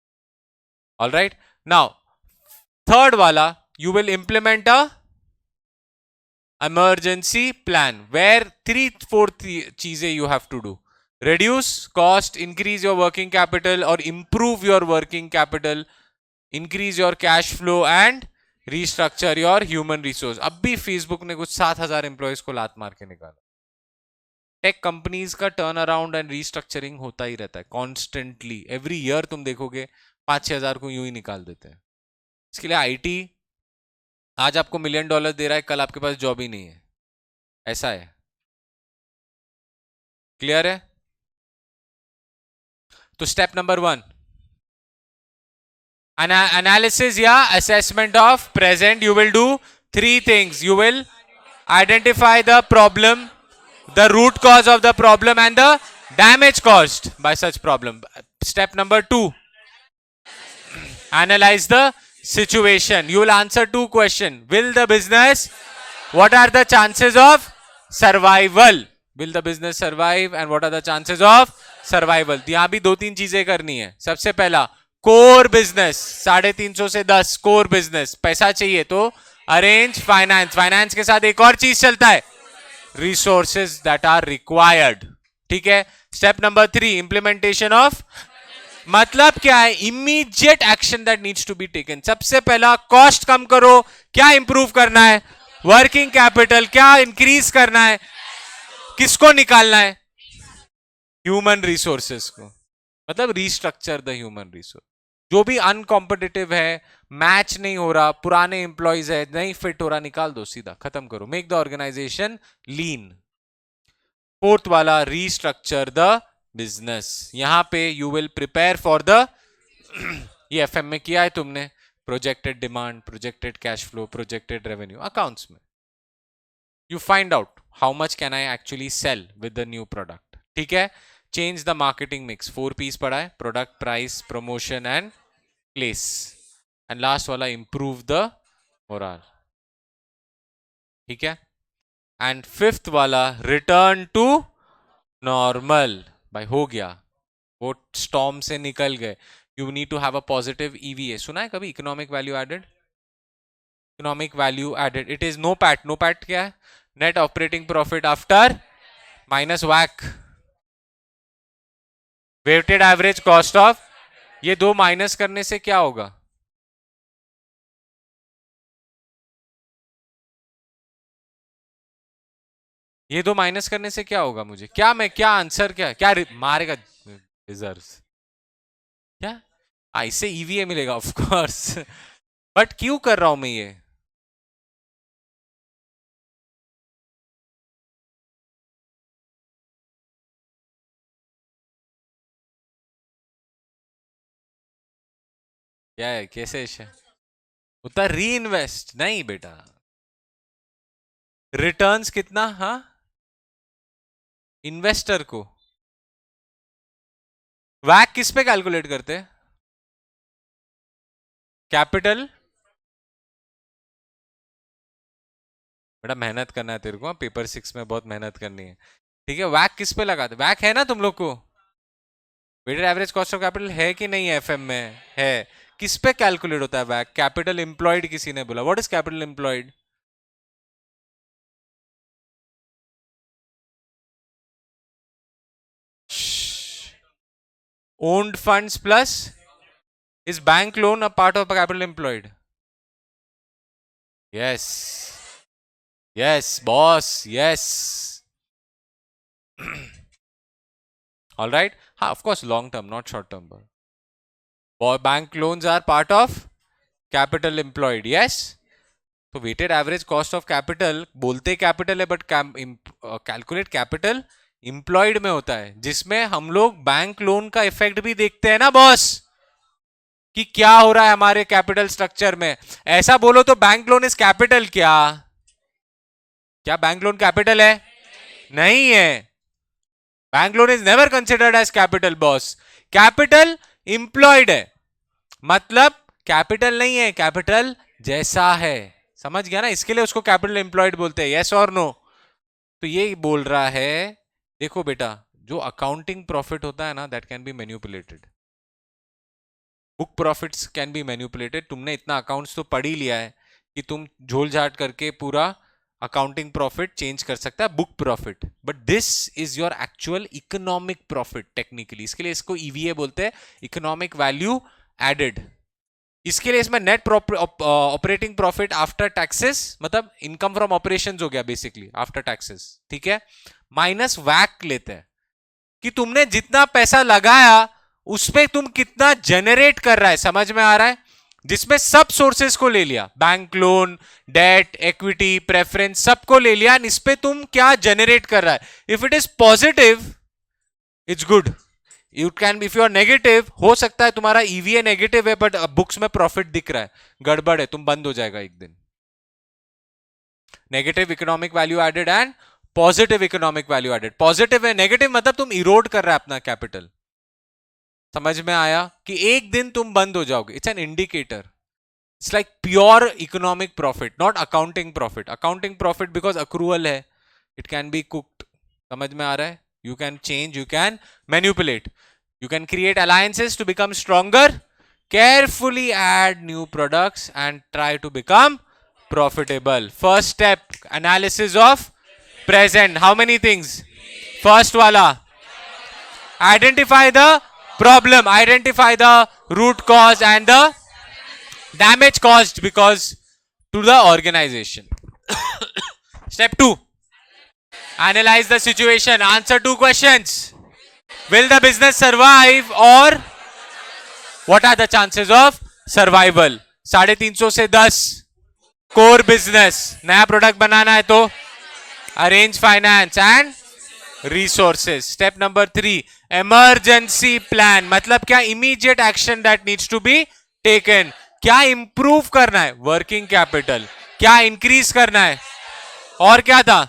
ऑल राइट, नाउ थर्ड वाला, you will implement a emergency plan where 3-4 चीजें you have to do: reduce cost, increase your working capital or improve your working capital, increase your cash flow and restructure your human resource। अब भी फेसबुक ने कुछ 7,000 एम्प्लॉयज को लात मार के निकाला। टेक कंपनीज का टर्न अराउंड एंड रीस्ट्रक्चरिंग होता ही रहता है कॉन्स्टेंटली, एवरी ईयर तुम देखोगे 5-6 हजार को यूं ही निकाल देते हैं। इसके लिए आईटी आज आपको $1 मिलियन दे रहा है, कल आपके पास जॉब ही नहीं है, ऐसा है। क्लियर है? तो स्टेप नंबर 1, analysis या assessment of present, you will do 3 things: you will identify the problem, the root cause of the problem and the damage caused by such problem. Step number 2, analyze the situation. You will answer 2 questions: will the business, what are the chances of survival, will the business survive and what are the chances of survival। यहां भी 2-3 चीजें करनी है। सबसे पहला, कोर बिजनेस, 350 से 10 कोर बिजनेस। पैसा चाहिए तो अरेंज फाइनेंस, फाइनेंस के साथ एक और चीज चलता है, रिसोर्सेज दैट आर रिक्वायर्ड। ठीक है। स्टेप नंबर 3, इंप्लीमेंटेशन ऑफ, मतलब क्या है? Immediate action that needs to be taken. सबसे पहला कॉस्ट कम करो, क्या इंप्रूव करना है? वर्किंग कैपिटल क्या इंक्रीज करना है? किसको निकालना है? ह्यूमन रिसोर्सेस को, मतलब रीस्ट्रक्चर द ह्यूमन रिसोर्स। जो भी अनकॉम्पिटिटिव है, मैच नहीं हो रहा, पुराने एम्प्लॉयज है, नहीं फिट हो रहा, निकाल दो, सीधा खत्म करो। Make the organisation lean. Fourth वाला, रीस्ट्रक्चर द बिजनेस। यहां पे you will prepare for the ये एफएम में किया है तुमने, projected demand, projected cash flow, projected revenue. Accounts में you find out how much can I actually sell with the new product. ठीक है। Change the marketing mix, 4 P's पढ़ा है, product, price, promotion and place, and last वाला इंप्रूव द मोरल, ठीक है। एंड फिफ्थ वाला रिटर्न टू नॉर्मल, भाई हो गया, वो स्टॉर्म से निकल गए। You need to have a positive EVA, सुना है कभी economic value added? Economic value added, it is NOPAT. NOPAT क्या है? Net operating profit after minus वैक, वेटेड एवरेज कॉस्ट ऑफ, ये दो माइनस करने से क्या होगा? ये दो माइनस करने से क्या होगा? मुझे क्या, मैं क्या आंसर, क्या मारेगा रिजर्व, क्या ऐसे ईवीए मिलेगा? ऑफ कोर्स बट क्यों कर रहा हूं मैं ये? क्या है, कैसे उतना री इन्वेस्ट नहीं बेटा, रिटर्न्स कितना, हाँ इन्वेस्टर को। वैक किस पे कैलकुलेट करते हैं? कैपिटल, बेटा मेहनत करना है तेरे को, पेपर 6 में बहुत मेहनत करनी है, ठीक है। वैक किस पे लगाते? वैक है ना तुम लोग को, weighted average cost of capital है कि नहीं? एफएम में है। किस पे कैलकुलेट होता है वैक? कैपिटल एम्प्लॉयड, किसी ने बोला, what is capital employed? Owned funds plus, is bank loan a part of capital employed? Yes, yes boss, yes all right, हाँ of course long term not short term, bank loans are part of capital employed, yes. तो weighted average cost of capital बोलते कैपिटल है, बट कैलकुलेट कैपिटल इंप्लॉयड में होता है, जिसमें हम लोग बैंक लोन का इफेक्ट भी देखते हैं ना बॉस, कि क्या हो रहा है हमारे कैपिटल स्ट्रक्चर में। ऐसा बोलो तो बैंक लोन इज कैपिटल, क्या क्या बैंक लोन कैपिटल है? नहीं है, bank loan is never considered as capital boss. Capital employed है, मतलब कैपिटल नहीं है, कैपिटल जैसा है, समझ गया ना? इसके लिए उसको कैपिटल एम्प्लॉयड बोलते हैं, यस और नो? तो ये बोल रहा है, देखो बेटा, जो अकाउंटिंग प्रॉफिट होता है ना, that can be manipulated, book profits can be manipulated. तुमने इतना अकाउंट्स तो पढ़ ही लिया है कि तुम झोल झाट करके पूरा अकाउंटिंग प्रॉफिट चेंज कर सकता है book profit, but this is your actual economic profit technically. इसके लिए इसको ईवीए बोलते हैं, इकोनॉमिक वैल्यू एडेड। इसके लिए इसमें net operating profit after taxes, मतलब इनकम फ्रॉम ऑपरेशंस हो गया बेसिकली आफ्टर टैक्सेस, ठीक है, माइनस वैक लेते हैं, कि तुमने जितना पैसा लगाया उस पे तुम कितना जनरेट कर रहा है, समझ में आ रहा है? जिसमें सब सोर्सेस को ले लिया, bank loan, debt, equity, preference, सबको ले लिया, इस पे तुम क्या जनरेट कर रहा है। If it is positive it's good, you can, if you are negative, हो सकता है तुम्हारा ईवीए नेगेटिव है बट बुक्स में प्रॉफिट दिख रहा है, गड़बड़ है, तुम बंद हो जाएगा एक दिन। Negative economic value added and positive economic value added. Positive है, नेगेटिव मतलब तुम इरोड कर रहा है अपना कैपिटल, समझ में आया? कि एक दिन तुम बंद हो जाओगे, it's an indicator, it's like pure economic profit, not accounting profit. Accounting profit because accrual है, इट कैन बी कुक्ड, समझ में आ रहा है? You can change, you can manipulate, you can create alliances to become stronger, carefully add new products and try to become profitable. First step, analysis of present. How many things? First wala, identify the problem, identify the root cause and the damage caused because to the organization. Step 2, analyze the situation, answer 2 questions. Will the business survive or what are the chances of survival? 350 से 10, कोर बिजनेस, नया प्रोडक्ट बनाना है तो arrange finance and resources. Step number 3, emergency plan, मतलब क्या? Immediate action that needs to be taken. क्या इंप्रूव करना है? Working capital. क्या इंक्रीज करना है? और क्या था?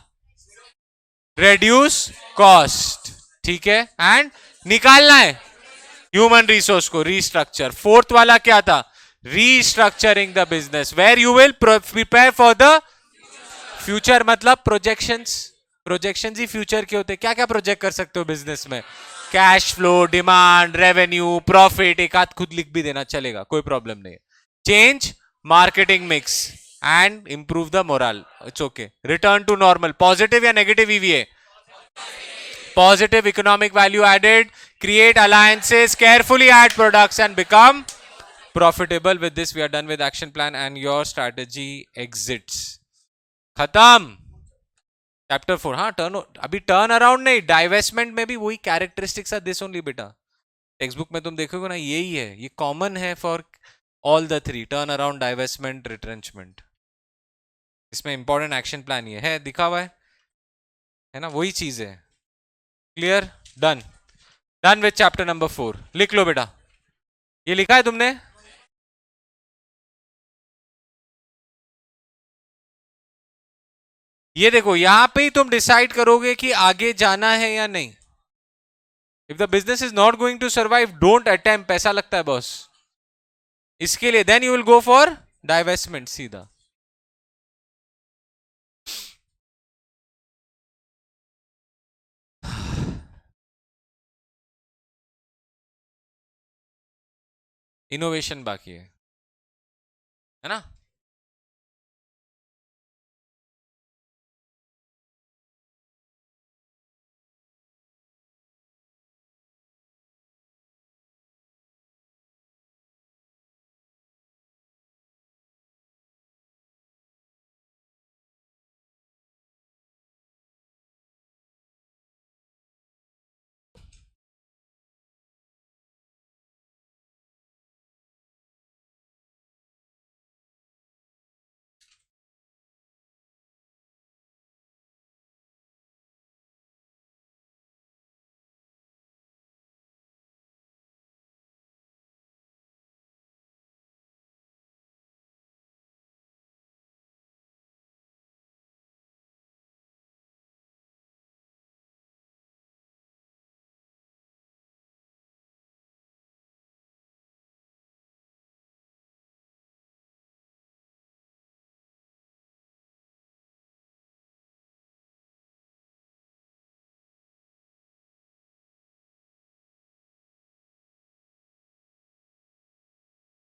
Reduce cost. ठीक है, एंड निकालना है ह्यूमन रिसोर्स को, रीस्ट्रक्चर। फोर्थ वाला क्या था? Restructuring the business where you will prepare for the future. मतलब प्रोजेक्शंस, प्रोजेक्शंस ही फ्यूचर के होते हैं। क्या क्या प्रोजेक्ट कर सकते हो बिजनेस में? Cash flow, demand, revenue, profit. एक आध खुद लिख भी देना चलेगा, कोई प्रॉब्लम नहीं है। Change marketing mix and improve the morale, it's okay. Return to normal, positive या negative EVA? Positive economic value added, create alliances, carefully add products and become profitable. With this we are done with action plan and your strategy exits. खत्म। चैप्टर 4। हाँ, टर्न, अभी टर्न अराउंड नहीं, डाइवेस्टमेंट में भी वही कैरेक्टरिस्टिक्स आर दिस ओनली बेटा। टेक्स्ट बुक में तुम देखोगे ना, यही है, ये कॉमन है for all the three, turn around, divestment, retrenchment. इसमें इंपॉर्टेंट एक्शन प्लान ये है, दिखा हुआ है ना, वही चीज है। Clear? Done. Done with chapter number 4। लिख लो बेटा, ये लिखा है तुमने? ये देखो, यहां पे ही तुम डिसाइड करोगे कि आगे जाना है या नहीं। If the business is not going to survive, don't attempt. पैसा लगता है बॉस इसके लिए, then you will go for divestment सीधा। इनोवेशन बाकी है ना?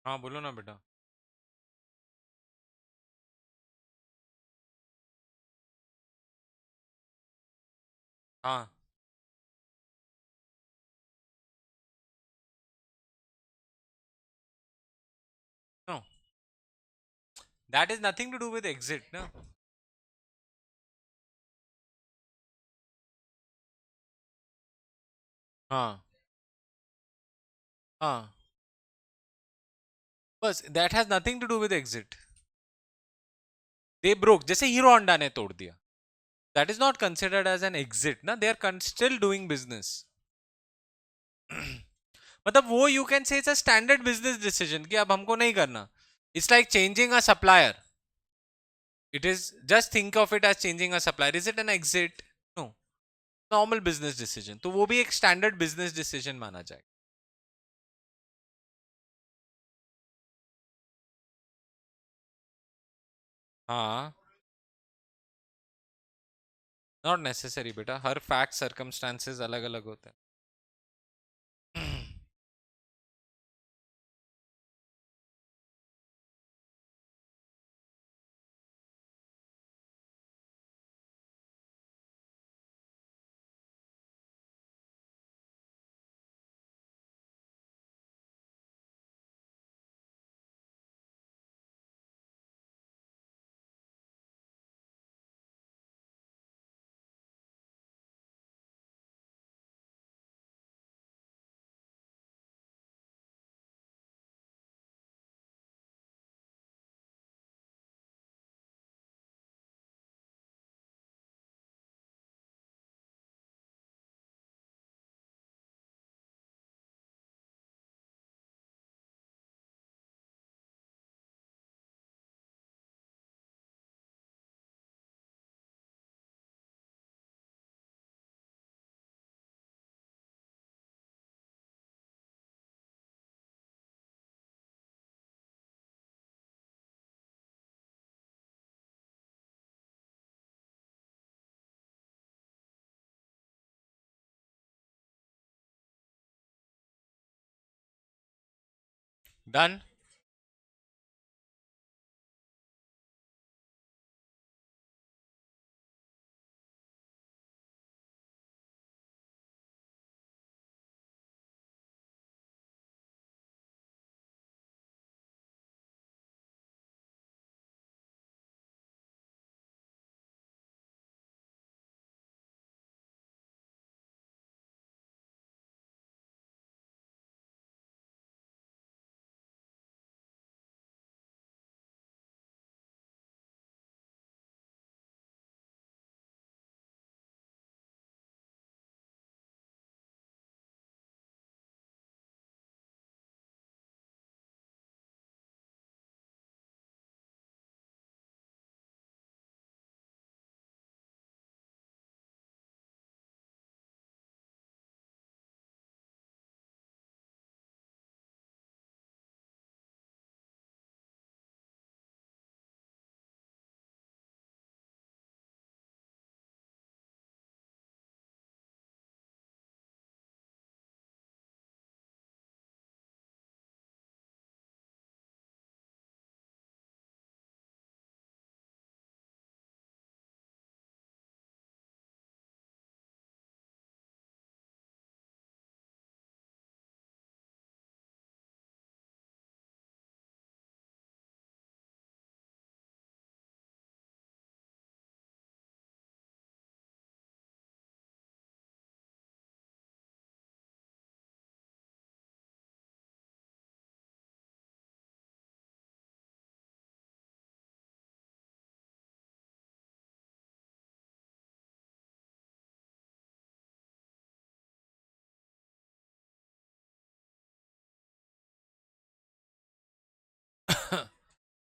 हाँ बोलो ना बेटा। हाँ, no, that is nothing to do with exit ना। हाँ हाँ, बस that has nothing to do with exit. They broke, जैसे हीरो होंडा ने तोड़ दिया, that is not considered as an exit ना, they are still doing business. मतलब वो you can say it's a standard business decision कि अब हमको नहीं करना। It's like changing a supplier. It is, just think of it as changing a supplier. Is it an exit? No, normal business decision. तो वो भी एक स्टैंडर्ड बिजनेस डिसीजन माना जाए। हाँ, नॉट नेसेसरी बेटा, हर फैक्ट सर्कमस्टांसेस अलग अलग होते हैं। Done.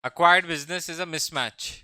Acquired business is a mismatch.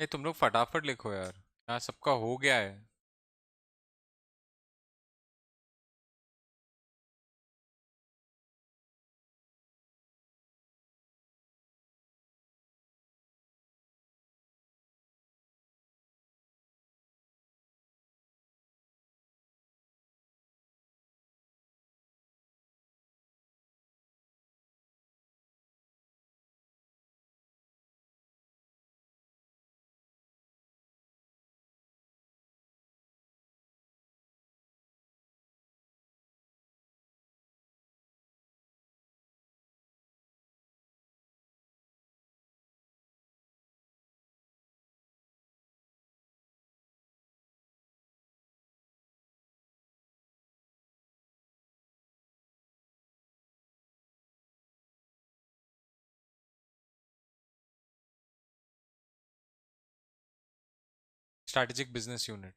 ये तुम लोग फटाफट लिखो यार, यहाँ सबका हो गया है. Strategic business unit.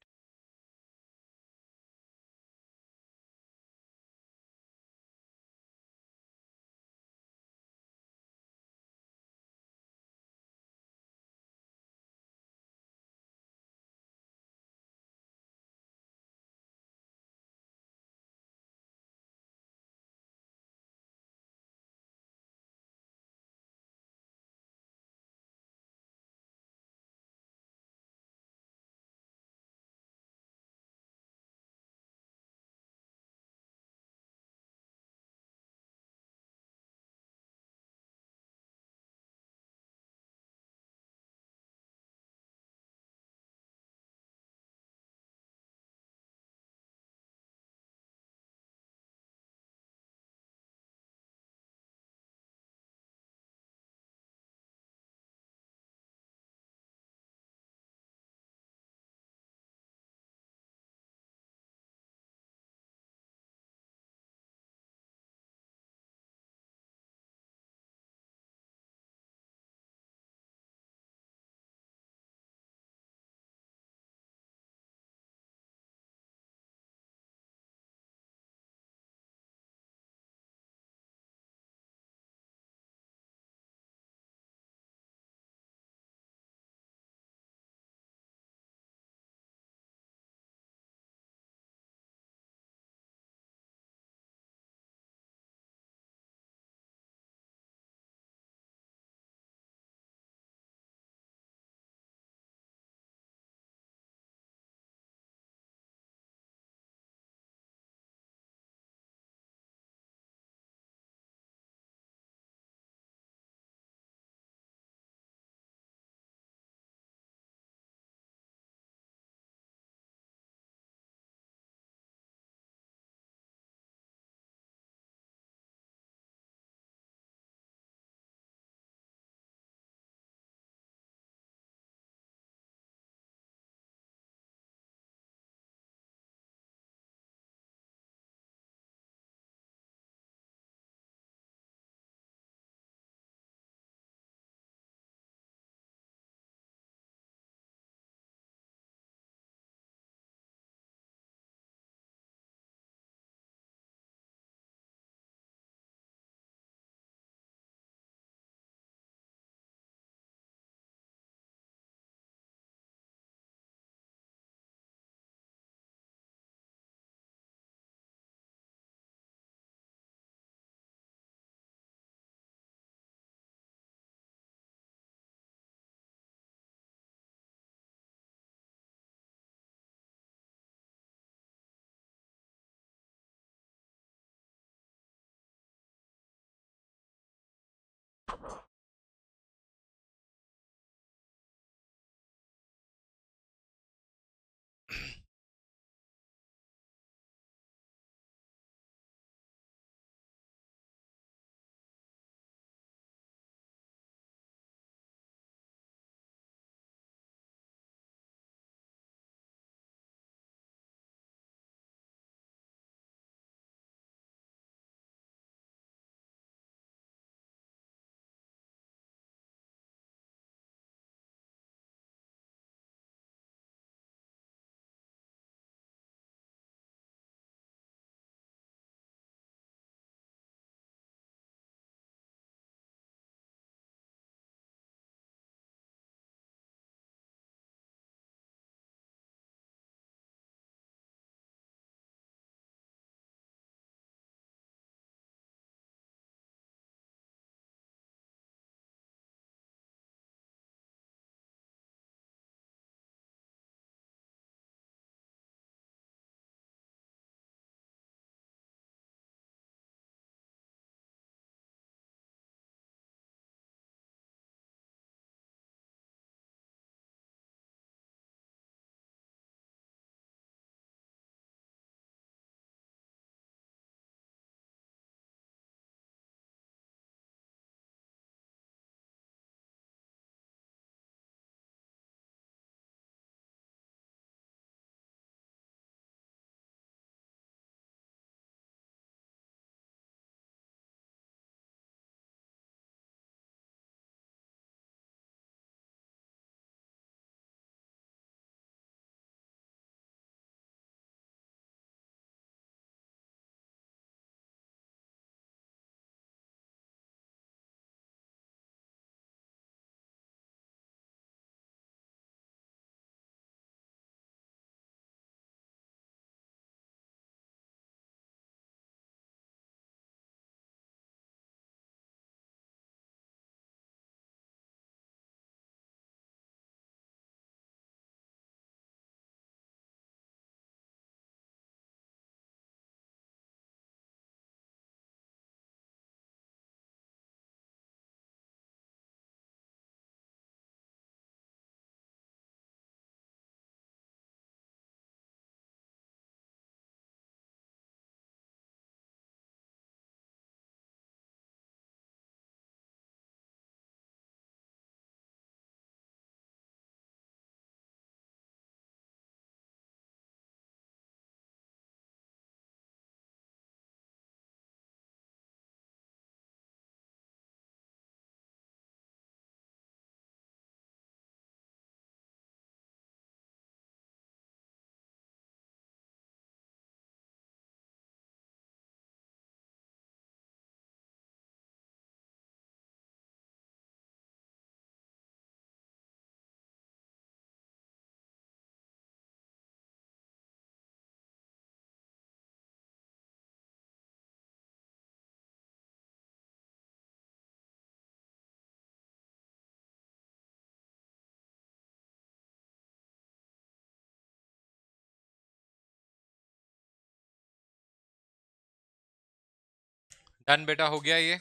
डन बेटा, हो गया ये।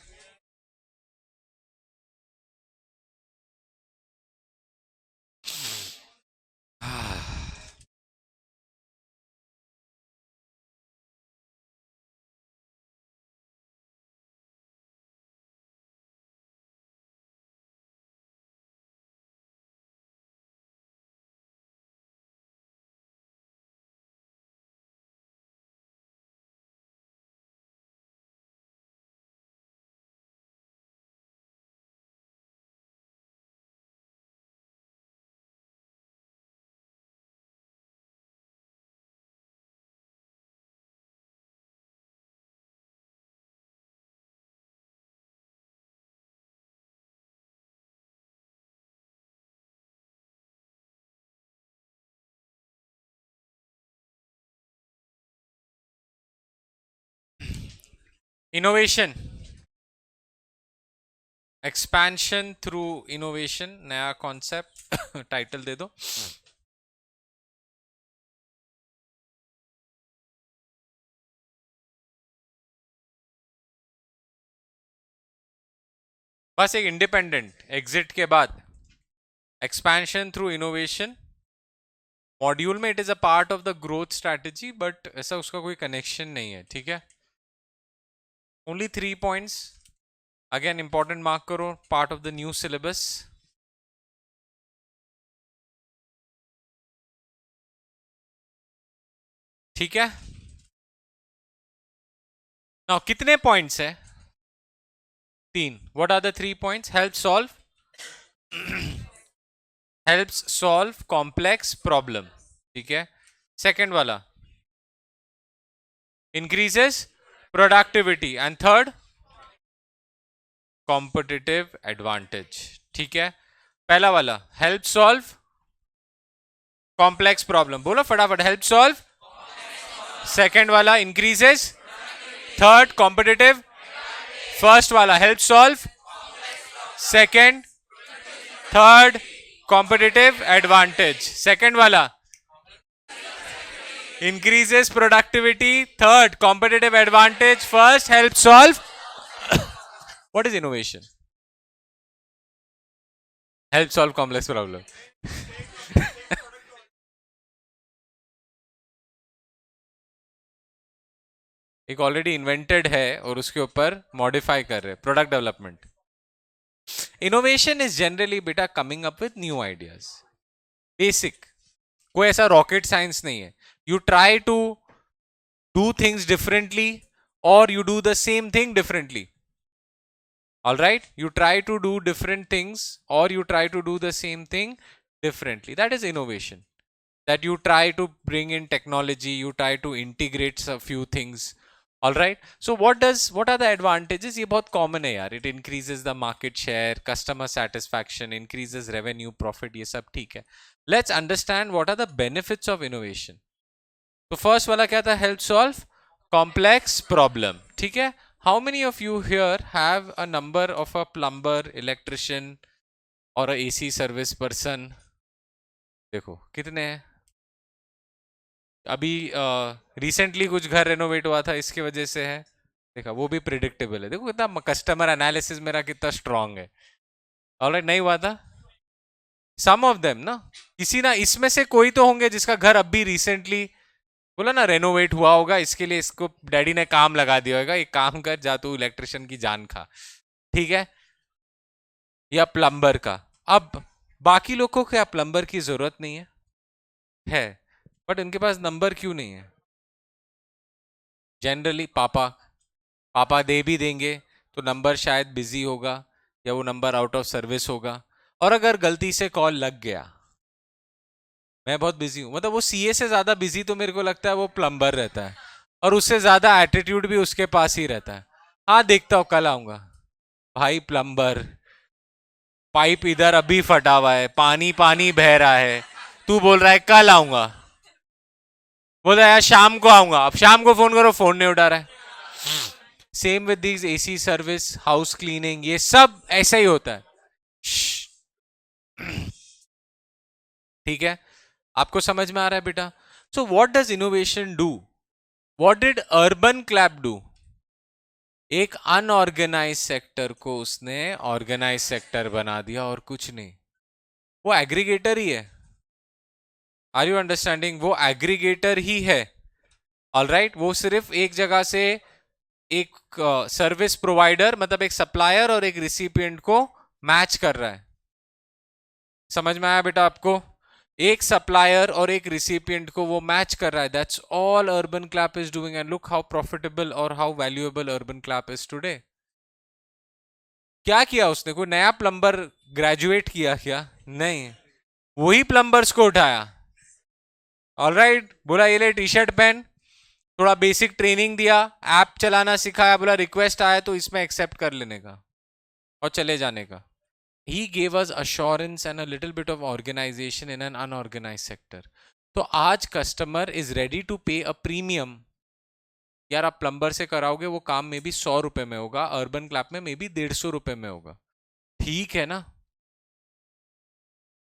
इनोवेशन, एक्सपेंशन थ्रू इनोवेशन, नया कॉन्सेप्ट टाइटल दे दो। बस एक इंडिपेंडेंट एग्जिट के बाद एक्सपेंशन थ्रू इनोवेशन मॉड्यूल में, it is a part of the growth strategy, but ऐसा उसका कोई कनेक्शन नहीं है, ठीक है। Only 3 points, again important, mark करो, part of the new syllabus, ठीक है। नाउ कितने पॉइंट्स है? 3। What are the 3 points? Helps solve complex problem, ठीक है। सेकेंड वाला increases productivity, and third competitive advantage, ठीक है। पहला वाला हेल्प सॉल्व कॉम्प्लेक्स प्रॉब्लम, बोलो फटाफट, हेल्प सॉल्व। सेकेंड वाला इंक्रीजेस, थर्ड कॉम्पिटिटिव। फर्स्ट वाला help solve, second, third competitive advantage. Second वाला increases productivity, third competitive advantage, first help solve. What is innovation? Help solve complex problem. एक ऑलरेडी इन्वेंटेड है और उसके ऊपर मॉडिफाई कर रहे, product development. Innovation is generally बेटा coming up with new ideas, basic, कोई ऐसा रॉकेट साइंस नहीं है। You try to do things differently और you do the same thing differently. All right, you try to do different things or you try to do the same thing differently. That is innovation. That you try to bring in technology, you try to integrate a few things. All right, so what are the advantages? ये बहुत common है यार. It increases the market share, customer satisfaction, increases revenue, profit, ये सब ठीक है. Let's understand what are the benefits of innovation. तो first वाला क्या था? Help solve complex problem, ठीक है. How many of you here have a number of a plumber, electrician or a AC service person? देखो कितने हैं? अभी रिसेंटली कुछ घर रेनोवेट हुआ था, इसके वजह से है। देखा, वो भी प्रिडिक्टेबल है। देखो कितना कस्टमर एनालिसिस मेरा कितना स्ट्रांग है। ऑलराइट, नहीं हुआ था? सम ऑफ देम ना, किसी ना इसमें से कोई तो होंगे जिसका घर अभी रिसेंटली बोला ना रेनोवेट हुआ होगा, इसके लिए इसको डैडी ने काम लगा दिया होगा, एक काम कर, जा तू इलेक्ट्रिशियन की जान खा, ठीक है, या प्लम्बर का। अब बाकी लोग को क्या प्लम्बर की जरूरत नहीं है, बट उनके पास नंबर क्यों नहीं है? जनरली पापा पापा दे भी देंगे तो नंबर शायद बिजी होगा या वो नंबर आउट ऑफ सर्विस होगा, और अगर गलती से कॉल लग गया, मैं बहुत बिजी हूं, मतलब वो सीए से ज्यादा बिजी तो मेरे को लगता है वो प्लम्बर रहता है, और उससे ज्यादा एटीट्यूड भी उसके पास ही रहता है। हाँ देखता हूँ, कल आऊंगा। भाई प्लम्बर, पाइप इधर अभी फटा हुआ है, पानी पानी बह रहा है, तू बोल रहा है कल आऊंगा, बोल रहा है यार शाम को आऊंगा, अब शाम को फोन करो, फोन नहीं उठा रहा है। Same with these AC service, house cleaning, ये सब ऐसा ही होता है। ठीक है, आपको समझ में आ रहा है बेटा? So what does innovation do? What did urban clap do? एक अनऑर्गेनाइज सेक्टर को उसने ऑर्गेनाइज सेक्टर बना दिया और कुछ नहीं। वो एग्रीगेटर ही है। Are you understanding? वो एग्रीगेटर ही है। ऑलराइट, वो सिर्फ एक जगह से एक सर्विस प्रोवाइडर मतलब एक सप्लायर और एक रिसिपिएंट को मैच कर रहा है। समझ में आया बेटा आपको? एक सप्लायर और एक रिसिपिएंट को वो मैच कर रहा है। That's all Urban Clap is doing and look how profitable और how valuable Urban Clap is today. क्या किया उसने? कोई नया प्लम्बर ग्रेजुएट किया क्या? नहीं, वही प्लम्बर्स को उठाया। ऑलराइट, बोला ये ले टी शर्ट पहन, थोड़ा बेसिक ट्रेनिंग दिया, ऐप चलाना सिखाया, बोला रिक्वेस्ट आया तो इसमें एक्सेप्ट कर लेने का और चले जाने का। He gave us assurance and a little bit of organization in an unorganized sector. तो आज कस्टमर इज रेडी टू पे अ प्रीमियम। यार आप प्लम्बर से कराओगे वो काम में भी 100 रुपए में होगा, अर्बन क्लैप में भी 150 रुपए में होगा। ठीक है ना?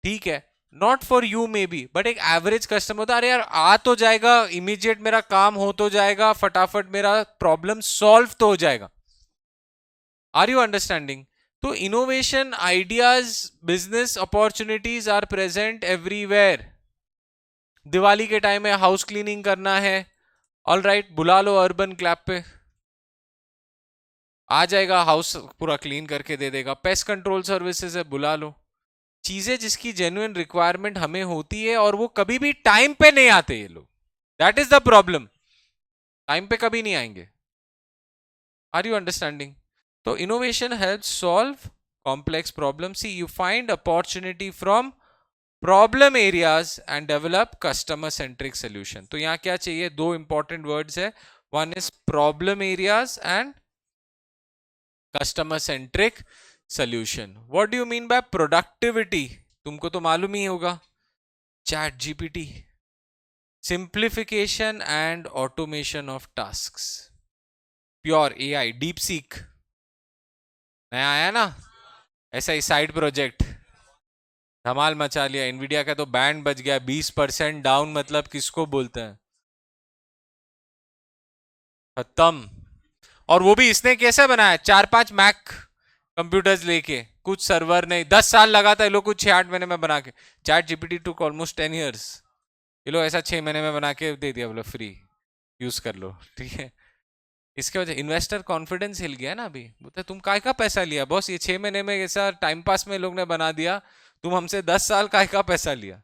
ठीक है, not for you may be, but एक एवरेज कस्टमर होता है, अरे यार आ तो जाएगा, इमीडिएट मेरा काम हो तो जाएगा, फटाफट मेरा प्रॉब्लम सॉल्व तो हो जाएगा। Are you understanding? तो innovation ideas, business opportunities are present everywhere. Diwali के टाइम में हाउस क्लीनिंग करना है, ऑल राइट, बुला लो अर्बन क्लैप पे, आ जाएगा, हाउस पूरा क्लीन करके दे देगा। पेस्ट कंट्रोल सर्विसेज है, बुला लो। चीजें जिसकी जेन्युइन रिक्वायरमेंट हमें होती है और वो कभी भी टाइम पे नहीं आते ये लोग। That is the problem, time पे कभी नहीं आएंगे। Are you understanding? तो innovation help solve complex problem. See you find opportunity from problem areas and develop customer centric solution. तो यहां क्या चाहिए? दो इंपॉर्टेंट वर्ड्स है, one is problem areas and customer centric solution. What do you mean by productivity? तुमको तो मालूम ही होगा, ChatGPT, simplification and automation of tasks, pure AI, deep seek नया आया ना, ऐसा ही साइड प्रोजेक्ट धमाल मचा लिया। इनवीडिया का तो बैंड बज गया, 20% डाउन मतलब किसको बोलते हैं? खत्म। और वो भी इसने कैसे बनाया? 4-5 मैक कंप्यूटर्स लेके, कुछ सर्वर नहीं, 10 साल लगा था ये लोग कुछ 6-8 महीने में बना के। Chat GPT took almost 10 years, ये लोग ऐसा 6 महीने में बना के दे दिया, बोलो फ्री यूज कर लो। ठीक है, इसके वजह इन्वेस्टर कॉन्फिडेंस हिल गया ना। अभी बोलते तुम काय का पैसा लिया बॉस, ये 6 महीने में ऐसा टाइम पास में लोग ने बना दिया, तुम हमसे 10 साल काय का पैसा लिया।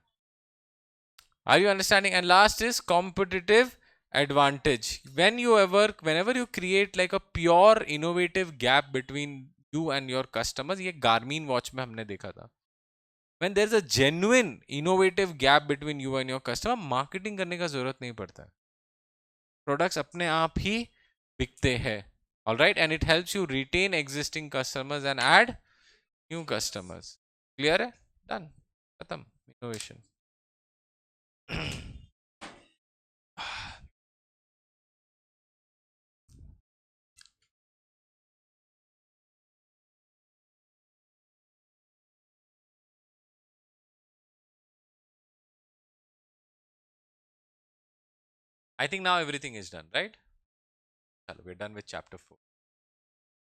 Are you understanding? And last is competitive advantage. Whenever you create like a pure innovative gap between you and your customers, ये Garmin watch में हमने देखा था। When there's a genuine innovative gap between you and your customer, marketing करने का जरूरत नहीं पड़ता। Products अपने आप ही बिकते हैं। All right, and it helps you retain existing customers and add new customers. Clear है? Done. खत्म। Innovation. I think now everything is done, right? चलो, we're done with chapter 4.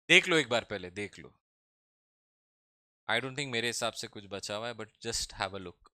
देख लो एक बार, पहले देख लो। आई डोंट थिंक मेरे हिसाब से कुछ बचा हुआ है, but just have a look.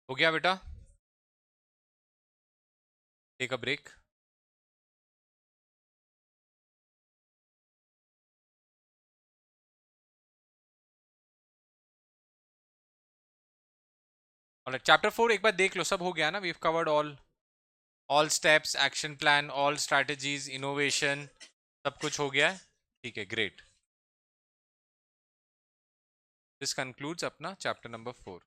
हो गया बेटा? Take a break. और चैप्टर 4 एक बार देख लो, सब हो गया ना? We have covered all steps, action plan, all strategies, innovation, सब कुछ हो गया है. ठीक है, ग्रेट. दिस कंक्लूड्स अपना चैप्टर नंबर 4.